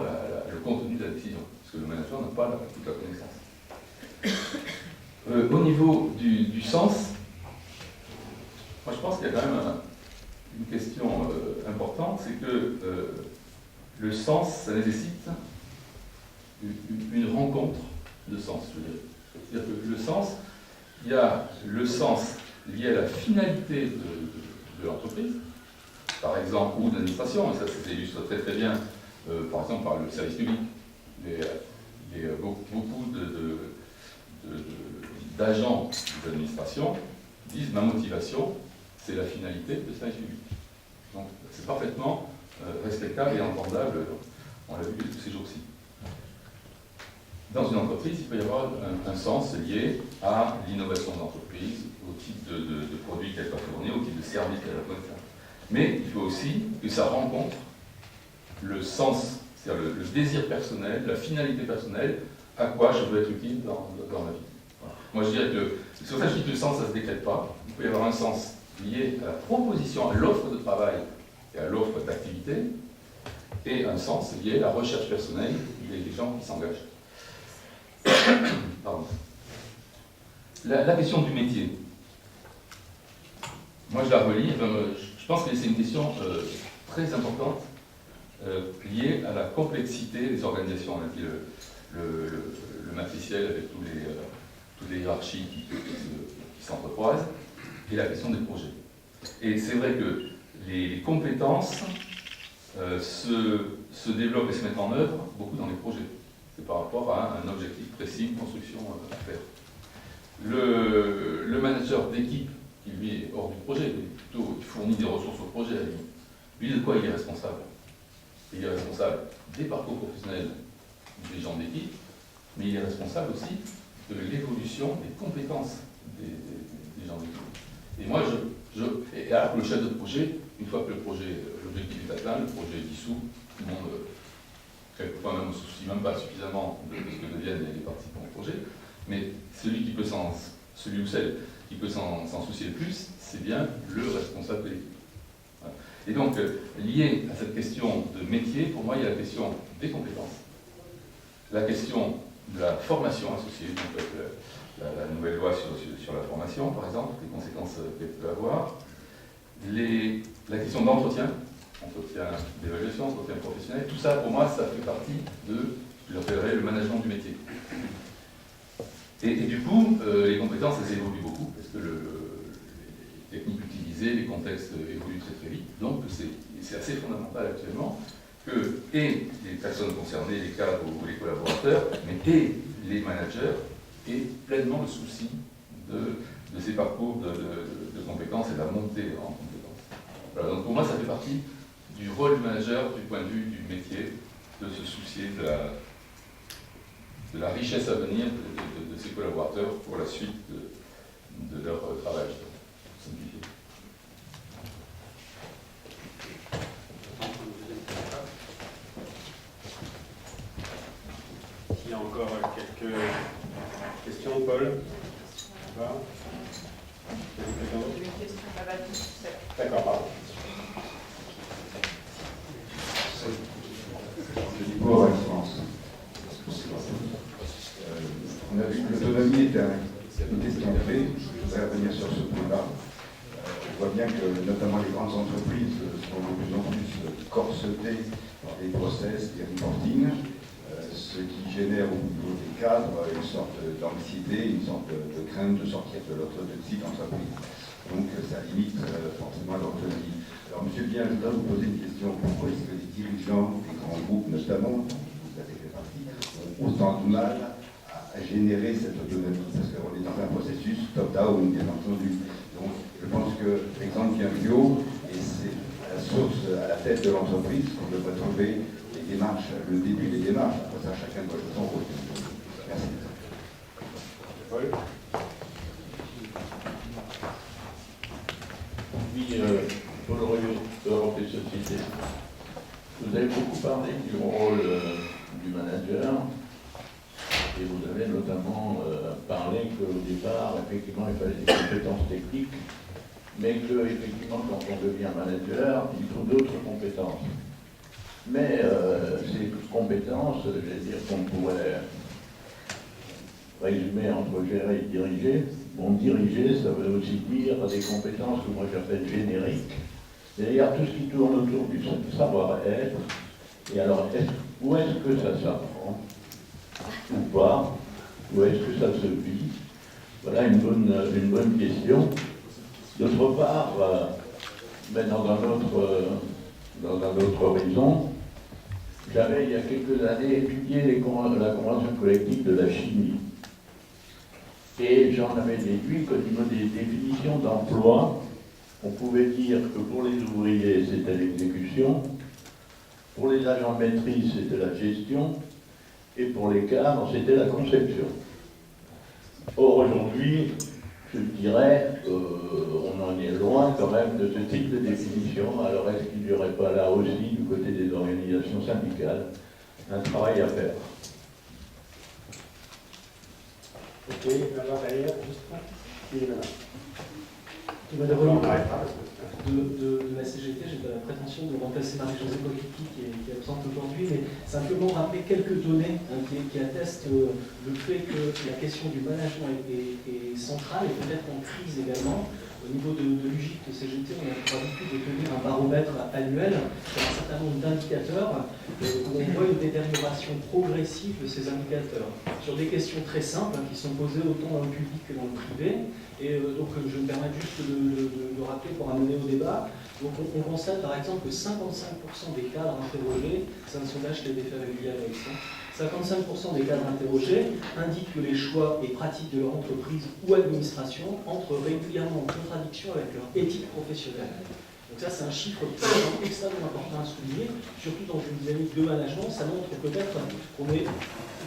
le contenu de la décision, parce que le manager n'a pas toute la connaissance. Au niveau du sens, moi je pense qu'il y a quand même une question importante, c'est que le sens, ça nécessite une rencontre de sens, je dirais. C'est-à-dire que le sens, il y a le sens lié à la finalité de l'entreprise, par exemple, ou de l'administration, et ça s'illustre très très bien, par exemple, par le service public. Il y a beaucoup d'agents d'administration disent ma motivation, c'est la finalité du service public. Donc c'est parfaitement respectable et entendable, on l'a vu ces jours-ci. Dans une entreprise, il peut y avoir un sens lié à l'innovation de l'entreprise, au type de produits qu'elle va fournir, au type de service qu'elle va fournir. Mais il faut aussi que ça rencontre le sens, c'est-à-dire le désir personnel, la finalité personnelle, à quoi je veux être utile dans la vie. Voilà. Moi je dirais que, c'est pour ça que je dis que le sens, ça ne se décrète pas. Il peut y avoir un sens lié à la proposition, à l'offre de travail et à l'offre d'activité, et un sens lié à la recherche personnelle des gens qui s'engagent. Pardon. La question du métier. Moi je la relis, je pense que c'est une question très importante liée à la complexité des organisations. On a dit le matriciel avec toutes les hiérarchies qui s'entrecroisent, et la question des projets. Et c'est vrai que les compétences se développent et se mettent en œuvre beaucoup dans les projets. C'est par rapport à un objectif précis, une construction à faire. Le manager d'équipe, qui lui est hors du projet, il fournit des ressources au projet, lui de quoi il est responsable? Il est responsable des parcours professionnels des gens d'équipe, mais il est responsable aussi de l'évolution des compétences des gens d'équipe. Et moi, et alors que le chef de projet, une fois que l'objectif est atteint, le projet est dissous, tout le monde quelquefois même on ne se soucie même pas suffisamment de ce que deviennent les participants au projet, mais celui ou celle qui peut s'en soucier le plus, c'est bien le responsable de l'équipe. Voilà. Et donc, lié à cette question de métier, pour moi, il y a la question des compétences, la question de la formation associée, donc la nouvelle loi sur la formation, par exemple, les conséquences qu'elle peut avoir, la question d'entretien d'évaluation, entretien professionnel, tout ça, pour moi, ça fait partie de, je l'appellerais, le management du métier. Et du coup, les compétences, elles évoluent beaucoup, parce que les techniques utilisées, les contextes évoluent très très vite, donc c'est assez fondamental actuellement que et les personnes concernées, les cadres ou les collaborateurs, mais et les managers aient pleinement le souci de ces parcours de compétences et de la montée en compétences. Voilà, donc pour moi, ça fait partie du rôle du manager, du point de vue du métier, de se soucier de la richesse à venir de ses collaborateurs pour la suite de leur travail. Simplifié. S'il y a encore quelques questions, Paul? D'accord, pardon. Je dis pour Excellence. On a vu que l'autonomie était une question clé. Je voudrais revenir sur ce point-là. On voit bien que notamment les grandes entreprises sont de plus en plus corsetées par des process, des reporting, ce qui génère au niveau des cadres une sorte d'anxiété, une sorte de crainte de sortir de l'orthodoxie d'entreprise. Donc ça limite forcément l'autonomie. Alors Monsieur Bien, je voudrais vous poser une question. Pourquoi est-ce que les dirigeants des grands groupes, notamment, vous avez fait partie, ont autant de mal à générer cette autonomie? Parce qu'on est dans un processus top-down, bien entendu. Donc je pense que l'exemple vient plus haut et c'est à la source, à la tête de l'entreprise qu'on devrait trouver les démarches, le début des démarches. Après ça, chacun doit jouer son rôle. Merci. Paul? Oui, Paul Royot, Europe et Société. Vous avez beaucoup parlé du rôle du manager et vous avez notamment parlé qu'au départ, effectivement, il fallait des compétences techniques, mais que, effectivement, quand on devient manager, il faut d'autres compétences. Mais ces compétences, je vais dire qu'on pourrait résumer entre gérer et diriger. Bon, diriger, ça veut aussi dire des compétences que moi j'appelle génériques, c'est-à-dire tout ce qui tourne autour du savoir-être. Et alors, où est-ce que ça s'apprend ou pas? Où est-ce que ça se vit? Voilà une bonne question. D'autre part, mais dans un autre horizon, j'avais il y a quelques années étudié la convention collective de la chimie. Et j'en avais déduit qu'au niveau des définitions d'emploi, on pouvait dire que pour les ouvriers, c'était l'exécution, pour les agents de maîtrise, c'était la gestion, et pour les cadres, c'était la conception. Or, aujourd'hui, je dirais qu'on en est loin quand même de ce type de définition. Alors, est-ce qu'il n'y aurait pas là aussi, du côté des organisations syndicales, un travail à faire? Ok, alors derrière, juste là. Et voilà. De la CGT, j'ai pas la prétention de remplacer Marie-Josée Coquiti qui est absente aujourd'hui, mais simplement rappeler quelques données qui attestent le fait que la question du management est centrale et peut-être en crise également. Au niveau de l'UGIC de CGT, on a pour habitude de tenir un baromètre annuel sur un certain nombre d'indicateurs où on voit une détérioration progressive de ces indicateurs sur des questions très simples qui sont posées autant dans le public que dans le privé. Et donc je me permets juste de rappeler pour amener au débat. Donc on constate par exemple que 55% des cadres interrogés, c'est un sondage qui a été fait avec l'IALEX, 55% des cadres interrogés indiquent que les choix et pratiques de leur entreprise ou administration entrent régulièrement en contradiction avec leur éthique professionnelle. Donc ça, c'est un chiffre extrêmement important à souligner, surtout dans une dynamique de management. Ça montre peut-être qu'on est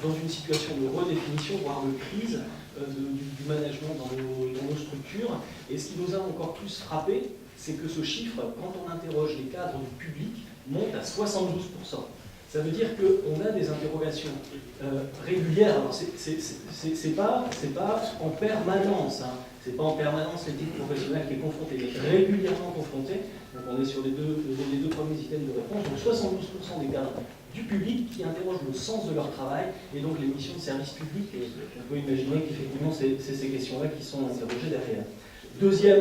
dans une situation de redéfinition, voire de crise du management dans nos structures. Et ce qui nous a encore plus frappé, c'est que ce chiffre, quand on interroge les cadres du public, monte à 72%. Ça veut dire qu'on a des interrogations régulières. Alors, c'est pas en permanence. Hein. C'est pas en permanence l'éthique professionnelle qui est confrontée, elle est régulièrement confrontée. Donc on est sur les deux premiers items de réponse. Donc 72% des cadres du public qui interrogent le sens de leur travail et donc les missions de service public. Et on peut imaginer qu'effectivement c'est ces questions-là qui sont interrogées derrière. Deuxième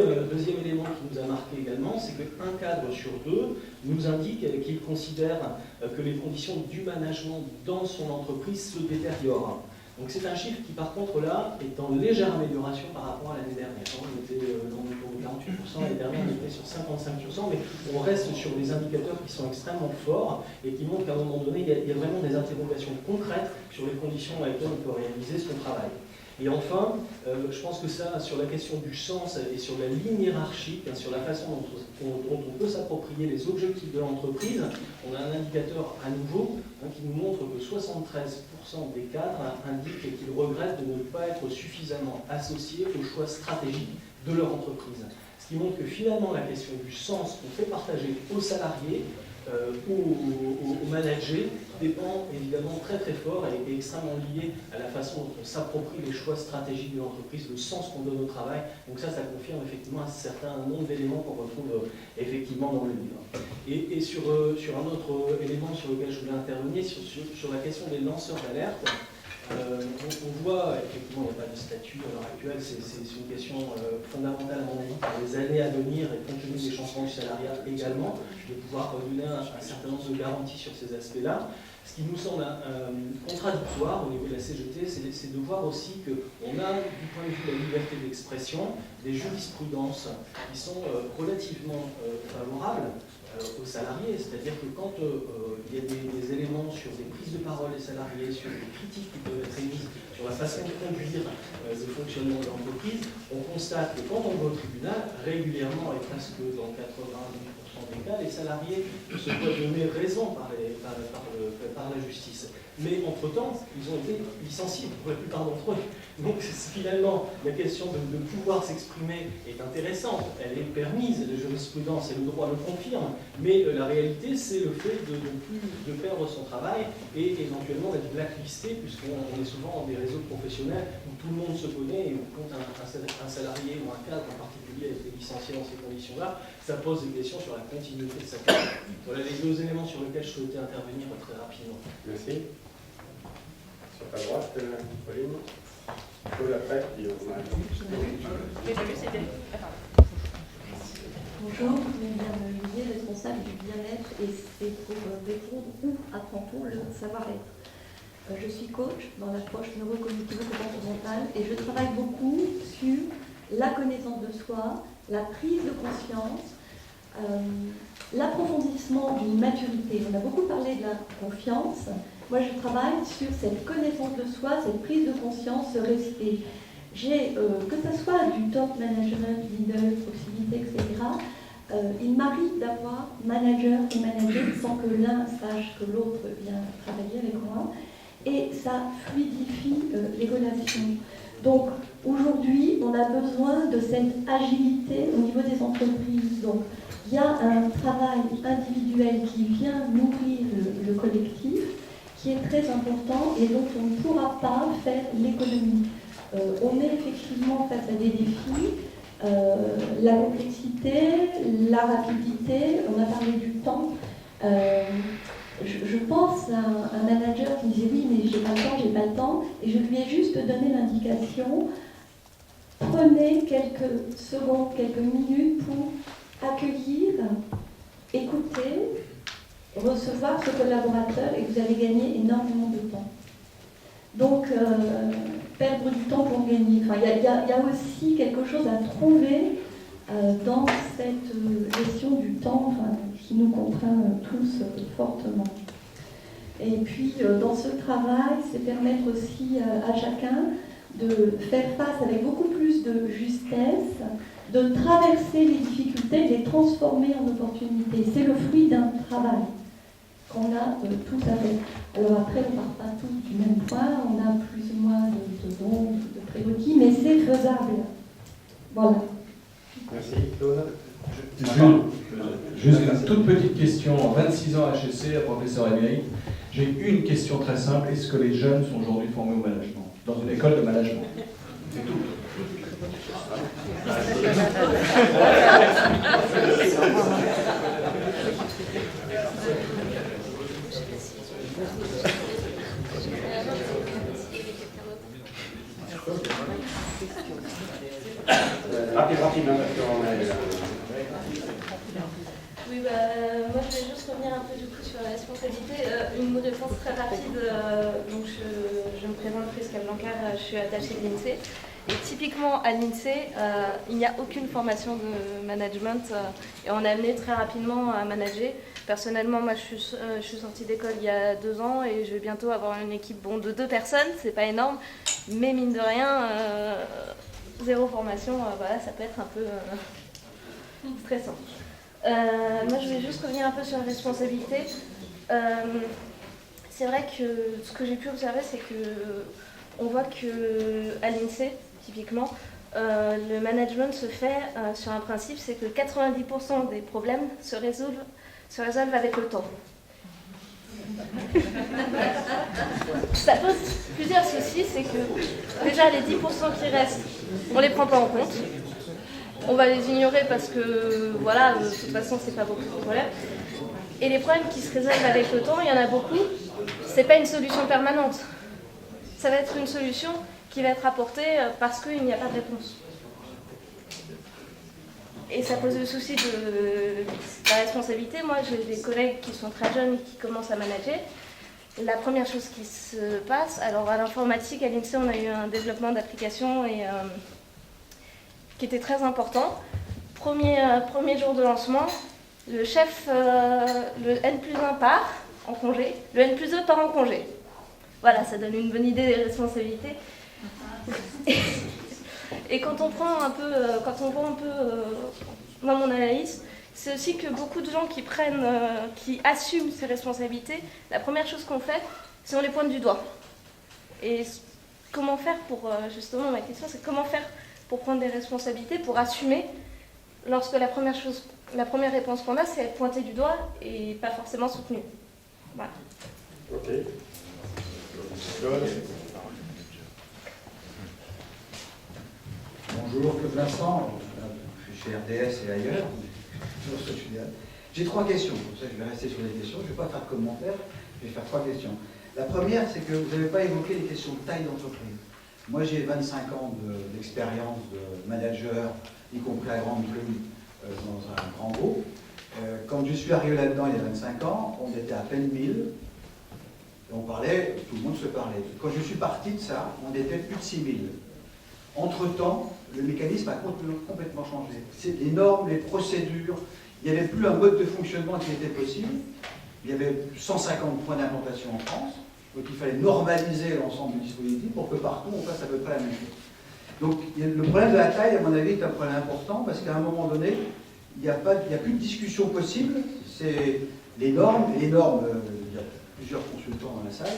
élément qui nous a marqué également, c'est qu'un cadre sur deux nous indique qu'il considère que les conditions du management dans son entreprise se détériorent. Donc c'est un chiffre qui par contre là est en légère amélioration par rapport à l'année dernière. On était dans le 48%, l'année dernière on était sur 55%, mais on reste sur des indicateurs qui sont extrêmement forts et qui montrent qu'à un moment donné il y a vraiment des interrogations concrètes sur les conditions dans lesquelles on peut réaliser son travail. Et enfin, je pense que ça, sur la question du sens et sur la ligne hiérarchique, hein, sur la façon dont on peut s'approprier les objectifs de l'entreprise, on a un indicateur à nouveau hein, qui nous montre que 73% des cadres indiquent qu'ils regrettent de ne pas être suffisamment associés aux choix stratégiques de leur entreprise. Ce qui montre que finalement la question du sens qu'on fait partager aux salariés, aux managers, dépend évidemment très très fort et est extrêmement lié à la façon dont on s'approprie les choix stratégiques de l'entreprise, le sens qu'on donne au travail. Donc ça confirme effectivement un certain nombre d'éléments qu'on retrouve effectivement dans le livre. Et sur un autre élément sur lequel je voulais intervenir, sur la question des lanceurs d'alerte, on voit, effectivement, il n'y a pas de statut à l'heure actuelle, c'est une question fondamentale à mon avis pour les années à venir et compte tenu des changements du salariat également, de pouvoir donner un certain nombre de garanties sur ces aspects-là. Ce qui nous semble contradictoire au niveau de la CGT, c'est de voir aussi qu'on a, du point de vue de la liberté d'expression, des jurisprudences qui sont relativement favorables aux salariés, c'est-à-dire que quand il y a des éléments sur des prises de parole des salariés, sur des critiques qui peuvent être émises, sur la façon de conduire le fonctionnement de l'entreprise, on constate que quand on va au tribunal, régulièrement et presque dans 98% des cas, les salariés se voient donner raison par la justice. Mais entre-temps, ils ont été licenciés pour la plupart d'entre eux. Donc finalement, la question de pouvoir s'exprimer est intéressante, elle est permise, la jurisprudence et le droit le confirment, mais la réalité, c'est le fait de ne plus de perdre son travail et éventuellement d'être blacklisté, puisqu'on est souvent dans des réseaux professionnels où tout le monde se connaît et où quand un salarié ou un cadre en particulier a été licencié dans ces conditions-là, ça pose des questions sur la continuité de sa carrière. Voilà les deux éléments sur lesquels je souhaitais intervenir très rapidement. Merci. Sur ta droite, Pauline. Paul après, puis on a... Bonjour, Madame Olivier, responsable du bien-être, et c'est pour répondre où apprend-on le savoir-être. Je suis coach dans l'approche neurocognitive-comportementale et je travaille beaucoup sur la connaissance de soi, la prise de conscience, l'approfondissement d'une maturité. On a beaucoup parlé de la confiance. Moi, je travaille sur cette connaissance de soi, cette prise de conscience, ce respect. J'ai, que ce soit du top management, leader, proximité, etc., il m'arrive d'avoir manager et manager sans que l'un sache que l'autre vient travailler avec moi. Et ça fluidifie les relations. Donc, aujourd'hui, on a besoin de cette agilité au niveau des entreprises. Donc, il y a un travail individuel qui vient nourrir le collectif, qui est très important et dont on ne pourra pas faire l'économie. On est effectivement face à des défis, la complexité, la rapidité, on a parlé du temps. Je pense à un manager qui me disait oui mais j'ai pas le temps, et je lui ai juste donné l'indication, prenez quelques secondes, quelques minutes pour accueillir, écouter, recevoir ce collaborateur et vous allez gagner énormément de temps. Donc, perdre du temps pour gagner. Enfin, il y a aussi quelque chose à trouver dans cette gestion du temps qui nous contraint tous fortement. Et puis, dans ce travail, c'est permettre aussi à chacun de faire face avec beaucoup plus de justesse, de traverser les difficultés, de les transformer en opportunités. C'est le fruit d'un travail qu'on a tous à faire. Alors après, on ne part pas tous du même point, on a plus ou moins de dons, de prérequis, mais c'est faisable. Voilà. Merci. Claude. Juste une toute petite question. 26 ans à HEC, professeur émérite. J'ai une question très simple. Est-ce que les jeunes sont aujourd'hui formés au management, dans une école de management? C'est tout. Rapidement, parce qu'on a... Oui, moi je vais juste revenir un peu du coup sur la responsabilité. Une réponse très rapide. Donc je me présente, Prisca Blanquer, je suis attachée de l'INSEE. Et typiquement à l'INSEE, il n'y a aucune formation de management et on est amené très rapidement à manager. Personnellement, moi je suis sortie d'école il y a 2 ans et je vais bientôt avoir une équipe de 2 personnes, c'est pas énorme, mais mine de rien, 0 formation, voilà, ça peut être un peu stressant. Moi, je vais juste revenir un peu sur la responsabilité. C'est vrai que ce que j'ai pu observer, c'est que on voit que à l'INSEE, typiquement, le management se fait sur un principe, c'est que 90% des problèmes se résolvent avec le temps. Ça pose plusieurs soucis, c'est que déjà les 10% qui restent, on les prend pas en compte. On va les ignorer parce que, voilà, de toute façon, c'est pas beaucoup de problèmes. Et les problèmes qui se résolvent avec le temps, il y en a beaucoup. C'est pas une solution permanente. Ça va être une solution qui va être apportée parce qu'il n'y a pas de réponse. Et ça pose le souci de la responsabilité. Moi, j'ai des collègues qui sont très jeunes et qui commencent à manager. La première chose qui se passe, alors à l'informatique, à l'INSEE, on a eu un développement d'applications et qui était très important. Premier jour de lancement, le chef, le N+1 part en congé, le N+2 part en congé. Voilà, ça donne une bonne idée des responsabilités. Et quand on voit un peu dans mon analyse, c'est aussi que beaucoup de gens qui assument ces responsabilités, la première chose qu'on fait, c'est on les pointe du doigt. Et comment faire pour, justement, ma question, c'est comment faire pour prendre des responsabilités, pour assumer, lorsque la première réponse qu'on a, c'est être pointé du doigt et pas forcément soutenu. Voilà. Ok. Bonjour, Claude Vincent, je suis chez RDS et ailleurs. J'ai 3 questions, pour ça je vais rester sur les questions, je ne vais pas faire de commentaires, je vais faire 3 questions. La première, c'est que vous n'avez pas évoqué les questions de taille d'entreprise. Moi j'ai 25 ans d'expérience de manager, y compris à grande plume, dans un grand groupe. Quand je suis arrivé là-dedans il y a 25 ans, on était à peine 1000, et on parlait, tout le monde se parlait. Quand je suis parti de ça, on était plus de 6000. Entre-temps, le mécanisme a complètement changé. C'est les normes, les procédures, il n'y avait plus un mode de fonctionnement qui était possible. Il y avait 150 points d'implantation en France, donc il fallait normaliser l'ensemble du dispositif pour que partout on fasse à peu près la même chose. Donc le problème de la taille, à mon avis, est un problème important parce qu'à un moment donné, il n'y a plus de discussion possible. C'est les normes, il y a plusieurs consultants dans la salle,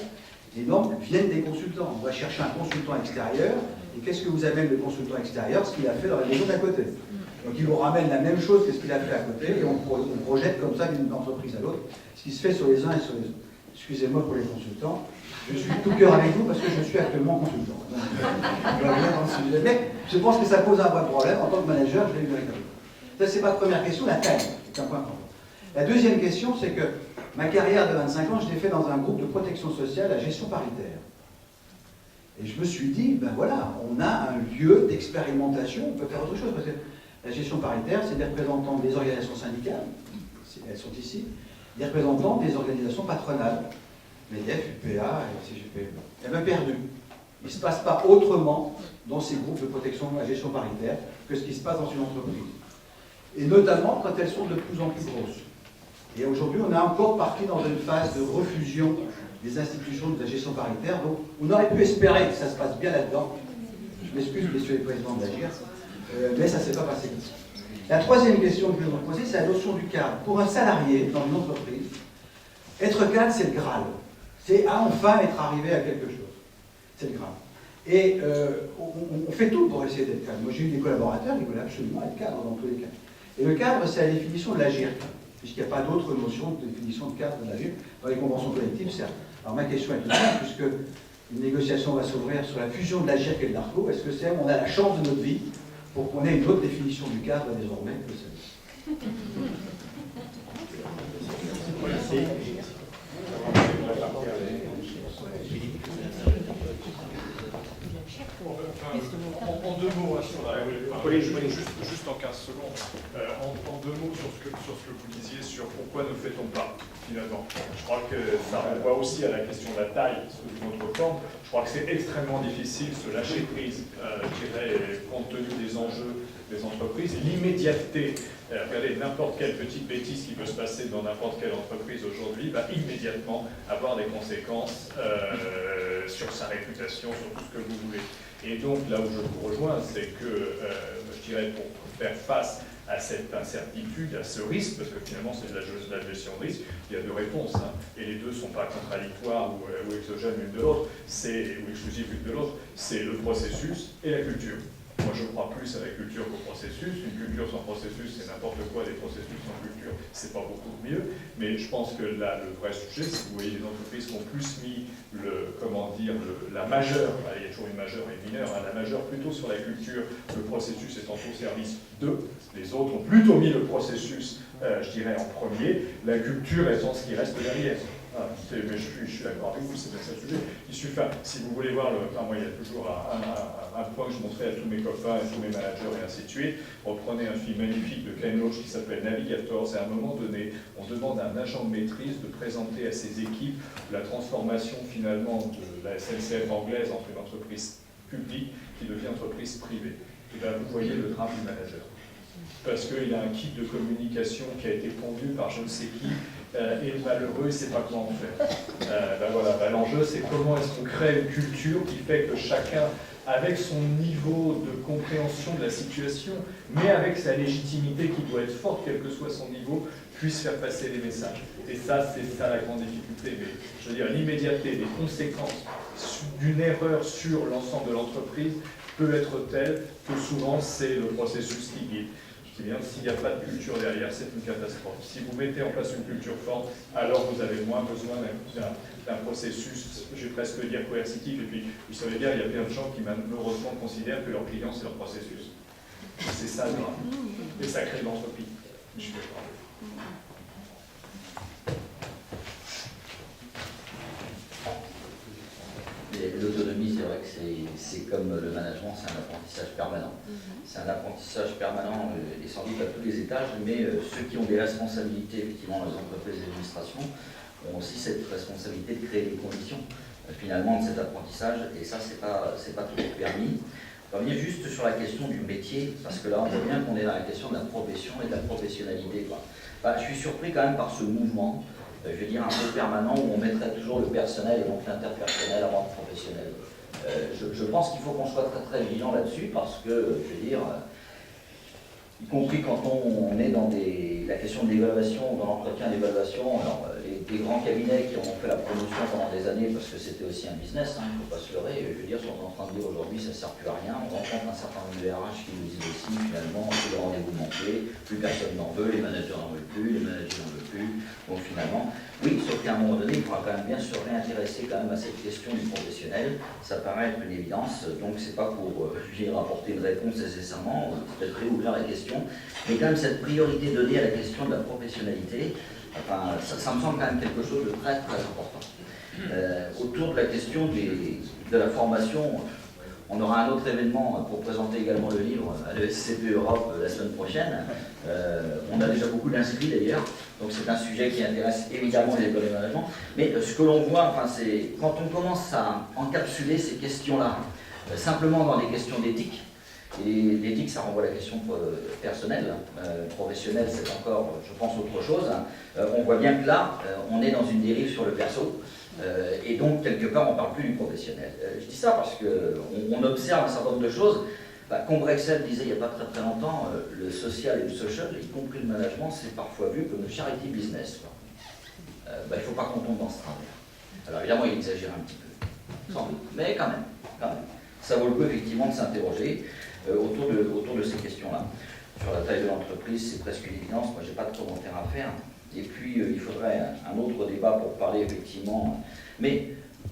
les normes viennent des consultants. On va chercher un consultant extérieur, et qu'est-ce que vous amène le consultant extérieur? Ce qu'il a fait dans la maison d'à côté. Donc il vous ramène la même chose que ce qu'il a fait à côté, et on projette comme ça d'une entreprise à l'autre, ce qui se fait sur les uns et sur les autres. Excusez-moi pour les consultants, je suis tout cœur avec vous parce que je suis actuellement consultant. Donc, je reviens dans le sujet. Mais je pense que ça pose un vrai problème. En tant que manager, je l'ai eu avec vous. Ça, c'est ma première question, la taille, c'est un point important. La deuxième question, c'est que ma carrière de 25 ans, je l'ai fait dans un groupe de protection sociale à gestion paritaire. Et je me suis dit, ben voilà, on a un lieu d'expérimentation, on peut faire autre chose. Parce que la gestion paritaire, c'est des représentants des organisations syndicales, elles sont ici, des représentants des organisations patronales, MEDEF, UPA et CGPE. Elle m'a perdu. Il ne se passe pas autrement dans ces groupes de protection à gestion paritaire que ce qui se passe dans une entreprise. Et notamment quand elles sont de plus en plus grosses. Et aujourd'hui, on est encore parti dans une phase de refusion des institutions de la gestion paritaire. Donc, on aurait pu espérer que ça se passe bien là-dedans. Je m'excuse, messieurs les présidents d'agir, mais ça ne s'est pas passé. La troisième question que je vais vous poser, c'est la notion du cadre. Pour un salarié dans une entreprise, être cadre, c'est le Graal. C'est enfin être arrivé à quelque chose. C'est le Graal. Et on fait tout pour essayer d'être cadre. Moi, j'ai eu des collaborateurs qui voulaient absolument être cadre dans tous les cas. Et le cadre, c'est la définition de l'agir. puisqu'il n'y a pas d'autre notion de définition de cadre de la vie. Dans les conventions collectives, certes. Alors ma question est toute simple, puisque une négociation va s'ouvrir sur la fusion de l'AGIRC et de l'ARCO, est-ce que c'est on a la chance de notre vie pour qu'on ait une autre définition du cadre désormais que celle-ci? En deux mots, juste en 15 secondes, en deux mots sur ce que vous disiez sur pourquoi ne fait-on pas, finalement. Je crois que ça renvoie aussi à la question de la taille de notre forme. Je crois que c'est extrêmement difficile de se lâcher prise, je dirais, compte tenu des enjeux des entreprises. L'immédiateté, regardez, n'importe quelle petite bêtise qui peut se passer dans n'importe quelle entreprise aujourd'hui va immédiatement avoir des conséquences sur sa réputation, sur tout ce que vous voulez. Et donc, là où je vous rejoins, c'est que, je dirais, pour faire face à cette incertitude, à ce risque, parce que finalement c'est de la gestion de risque, il y a deux réponses, hein, et les deux ne sont pas contradictoires ou exogènes l'une de l'autre, ou exclusives l'une de l'autre, c'est le processus et la culture. Moi je crois plus à la culture qu'au processus. Une culture sans processus, c'est n'importe quoi, des processus sans culture, c'est pas beaucoup mieux. Mais je pense que là, le vrai sujet, c'est que vous voyez les entreprises qui ont plus mis la majeure, il y a toujours une majeure et une mineure, hein, la majeure plutôt sur la culture, le processus étant au service d'eux. Les autres ont plutôt mis le processus, je dirais, en premier, la culture étant ce qui reste derrière. Ah, mais je suis d'accord avec vous, c'est bien ça le sujet. Il suffit, si vous voulez voir, moi il y a toujours un point que je montrais à tous mes copains et tous mes managers et ainsi de suite. Reprenez un film magnifique de Ken Loach qui s'appelle Navigator. C'est à un moment donné, on demande à un agent de maîtrise de présenter à ses équipes la transformation finalement de la SNCF anglaise entre une entreprise publique qui devient entreprise privée. Et bien vous voyez le drame du manager. Parce qu'il a un kit de communication qui a été pondu par je ne sais qui, et le malheureux, il ne sait pas comment faire. L'enjeu, c'est comment est-ce qu'on crée une culture qui fait que chacun, avec son niveau de compréhension de la situation, mais avec sa légitimité qui doit être forte, quel que soit son niveau, puisse faire passer les messages. Et ça, c'est ça la grande difficulté. Mais je veux dire, l'immédiateté des conséquences d'une erreur sur l'ensemble de l'entreprise peut être telle que souvent, c'est le processus qui guide. C'est-à-dire, s'il n'y a pas de culture derrière, c'est une catastrophe. Si vous mettez en place une culture forte, alors vous avez moins besoin d'un processus, je vais presque dire coercitif. Et puis, vous savez bien, il y a plein de gens qui malheureusement considèrent que leur client, c'est leur processus. C'est ça le drame. Et ça crée de l'entropie. Je suis d'accord. L'autonomie, c'est vrai que c'est comme le management, c'est un apprentissage permanent. C'est un apprentissage permanent et sans doute à tous les étages, mais ceux qui ont des responsabilités, effectivement, dans les entreprises et les administrations, ont aussi cette responsabilité de créer les conditions, finalement, de cet apprentissage, et ça, c'est pas toujours permis. Je reviens juste sur la question du métier, parce que là, on voit bien qu'on est dans la question de la profession et de la professionnalité, quoi. Je suis surpris quand même par ce mouvement, je veux dire, un peu permanent, où on mettrait toujours le personnel et donc l'interpersonnel avant le professionnel. Je pense qu'il faut qu'on soit très très vigilant là-dessus, parce que, je veux dire, y compris quand on est dans la question de l'évaluation, dans l'entretien d'évaluation, alors les grands cabinets qui ont fait la promotion pendant des années, parce que c'était aussi un business, il ne faut pas se leurrer, je veux dire, sont en train de dire aujourd'hui ça ne sert plus à rien. On rencontre un certain nombre de RH qui nous disent aussi, finalement, tous les rendez-vous manqués, plus personne n'en veut, les managers n'en veulent plus, les managers n'en veulent plus. Donc finalement, oui, sauf qu'à un moment donné, il faudra quand même bien se réintéresser quand même à cette question du professionnel. Ça paraît être une évidence, donc c'est pas pour apporter une réponse nécessairement, peut-être réouvrir la question, mais quand même cette priorité donnée à la question de la professionnalité, enfin, ça me semble quand même quelque chose de très très important. Autour de la question de la formation, on aura un autre événement pour présenter également le livre à l'ESCP Europe la semaine prochaine. On a déjà beaucoup d'inscrits d'ailleurs, donc c'est un sujet qui intéresse évidemment les écoles de management. Mais ce que l'on voit, enfin, c'est quand on commence à encapsuler ces questions-là, simplement dans des questions d'éthique, et l'éthique, ça renvoie à la question personnelle, professionnelle, c'est encore, je pense, autre chose. On voit bien que là, on est dans une dérive sur le perso, et donc, quelque part, on ne parle plus du professionnel. Je dis ça parce qu'on observe un certain nombre de choses. Combrexel disait il n'y a pas très très longtemps, le social et le social, y compris le management, c'est parfois vu comme le charity business. Il ne faut pas qu'on tombe dans ce travers. Alors évidemment, il exagère un petit peu, sans doute, mais quand même. Ça vaut le coup effectivement de s'interroger autour de ces questions-là. Sur la taille de l'entreprise, c'est presque une évidence. Moi, je n'ai pas de commentaire à faire. Et puis, il faudrait un autre débat pour parler effectivement. Mais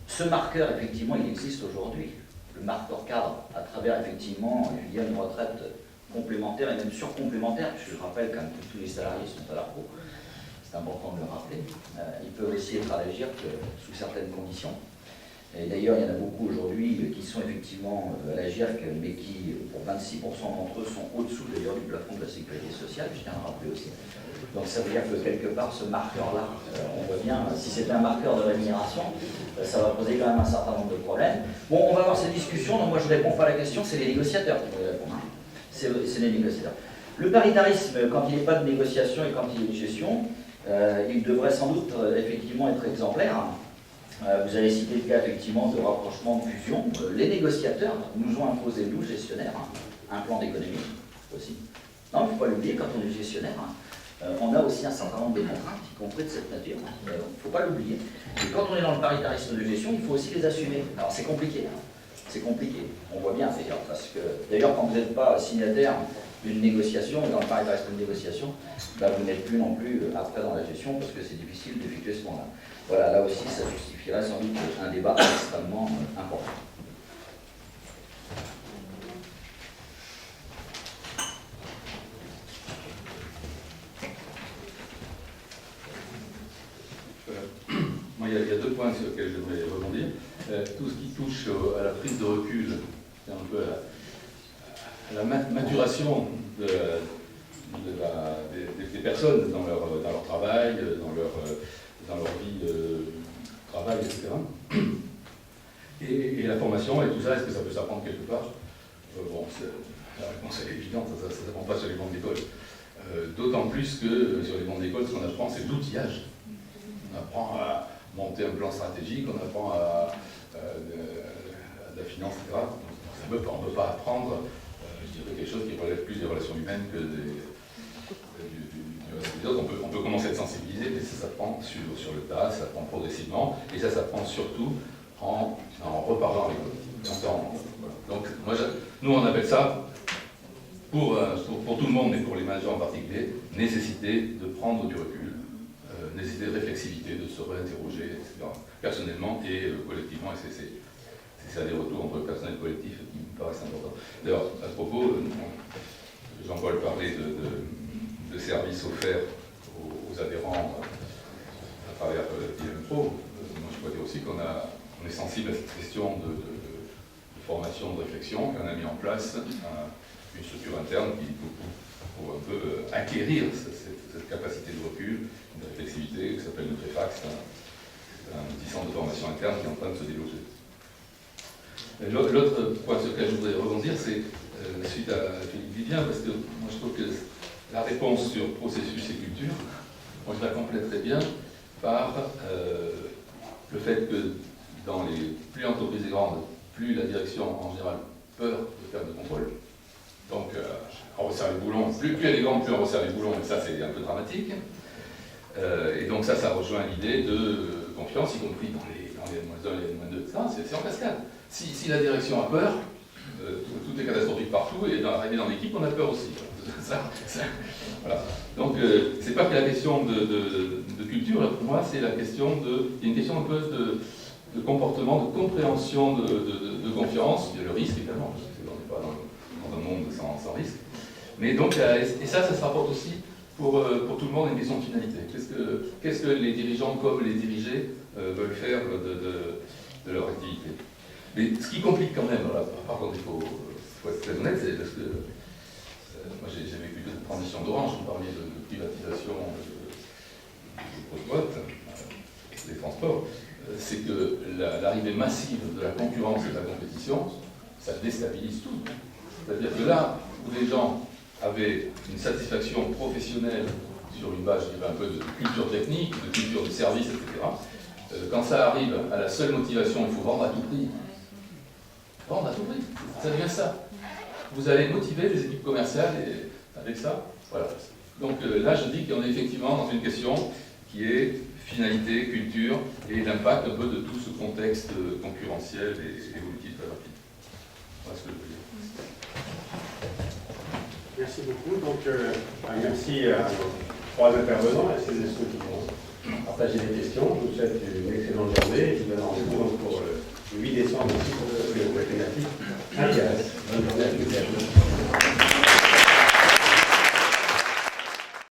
ce marqueur, effectivement, il existe aujourd'hui. Le marqueur cadre, à travers, effectivement, je dis, une retraite complémentaire et même surcomplémentaire, puisque je rappelle quand même que tous les salariés sont à la RCO. C'est important de le rappeler. Ils peuvent aussi être à l'AGIRC sous certaines conditions. Et d'ailleurs, il y en a beaucoup aujourd'hui qui sont effectivement à l'AGIRC, mais qui, pour 26% d'entre eux, sont au-dessous d'ailleurs du plafond de la sécurité sociale, je tiens à le rappeler aussi. Donc ça veut dire que quelque part, ce marqueur-là, on voit bien, si c'était un marqueur de rémunération, ça va poser quand même un certain nombre de problèmes. Bon, on va avoir ces discussions, donc moi je ne réponds pas à la question, c'est les négociateurs qui vont y répondre. C'est les négociateurs. Le paritarisme, quand il n'est pas de négociation et quand il est de gestion, il devrait sans doute effectivement être exemplaire. Vous avez cité le cas effectivement de rapprochement, de fusion. Les négociateurs nous ont imposé, nous gestionnaires, un plan d'économie aussi. Non, il ne faut pas l'oublier, quand on est gestionnaire, on a aussi un certain nombre de contraintes, y compris de cette nature. Il ne faut pas l'oublier. Et quand on est dans le paritarisme de gestion, il faut aussi les assumer. Alors c'est compliqué. C'est compliqué. On voit bien d'ailleurs, parce que d'ailleurs quand vous n'êtes pas signataire d'une négociation, et dans le paritarisme de négociation, bah, vous n'êtes plus non plus après dans la gestion, parce que c'est difficile d'effectuer ce moment-là. Voilà, là aussi, ça justifierait sans doute un débat extrêmement important. Moi, il y a deux points sur lesquels j'aimerais rebondir. Tout ce qui touche à la prise de recul, c'est un peu à la maturation des personnes dans leur travail, dans leur vie travail, etc. Et la formation et tout ça, est-ce que ça peut s'apprendre quelque part? Bon, la réponse elle est évidente, ça ne s'apprend pas sur les bancs d'école. D'autant plus que sur les bancs d'école, ce qu'on apprend, c'est l'outillage. On apprend à monter un plan stratégique, on apprend à la finance, etc. On ne peut pas apprendre, je dirais, quelque chose qui relève plus des relations humaines que des autres. On peut commencer à être sensibilisé, mais ça s'apprend sur le tas, ça s'apprend progressivement, et ça s'apprend surtout en reparlant avec eux. Donc, nous on appelle ça, pour tout le monde, mais pour les managers en particulier, nécessité de prendre du recul, nécessité de réflexivité, de se réinterroger, etc., personnellement et collectivement, et c'est ça des retours entre personnel et collectif qui me paraissent importants. D'ailleurs, à ce propos, Jean-Paul parlait de services offerts aux adhérents à travers PM Pro. Moi, je dois dire aussi qu'on est sensible à cette question de formation, de réflexion, qu'on a mis en place une structure interne pour un peu acquérir cette capacité de recul, de réflexivité, qui s'appelle Nutrefax, un petit centre de formation interne qui est en train de se développer. L'autre point sur lequel je voudrais rebondir, c'est suite à Philippe Vivien, parce que moi je trouve que la réponse sur processus et culture, moi je la compléterais bien par le fait que dans plus l'entreprise est grande, plus la direction en général peur de faire de contrôle. Donc on resserre les boulons, plus elle est grande, plus on resserre les boulons, et ça c'est un peu dramatique. Et donc ça rejoint l'idée de confiance, y compris dans les N-1 et les N-2, c'est en cascade. Si la direction a peur, tout est catastrophique partout, et dans l'équipe, on a peur aussi. Voilà. Donc, c'est pas que la question de culture, là, pour moi, c'est la question il y a une question un peu de comportement, de compréhension de confiance. Il y a le risque, évidemment, parce qu'on n'est pas dans un monde sans risque. Mais donc, et ça se rapporte aussi pour tout le monde à une question de finalité. Qu'est-ce que les dirigeants, comme les dirigés, veulent faire de leur activité? Mais ce qui complique quand même, voilà, par contre il faut être très honnête, c'est parce que moi j'ai vécu de transition d'Orange, vous parliez de privatisation de grosses boîtes, des transports, c'est que l'arrivée massive de la concurrence et de la compétition, ça déstabilise tout. C'est-à-dire que là où les gens avaient une satisfaction professionnelle sur une base, je dirais, un peu de culture technique, de culture du service, etc., quand ça arrive à la seule motivation, il faut vendre à tout prix. Vendre à tout prix, ça devient ça. Vous allez motiver les équipes commerciales avec ça. Voilà. Donc là, je dis qu'on est effectivement dans une question qui est finalité, culture et l'impact un peu de tout ce contexte concurrentiel et évolutif très rapide. Voilà ce que je veux dire. Merci beaucoup. Donc, merci à nos trois intervenants et celles et ceux qui vont partager les questions. Je vous souhaite une excellente journée et je vous donne rendez-vous donc pour le 8 décembre aussi pour que les thématiques intéressent. Bonne journée à tous et à tous.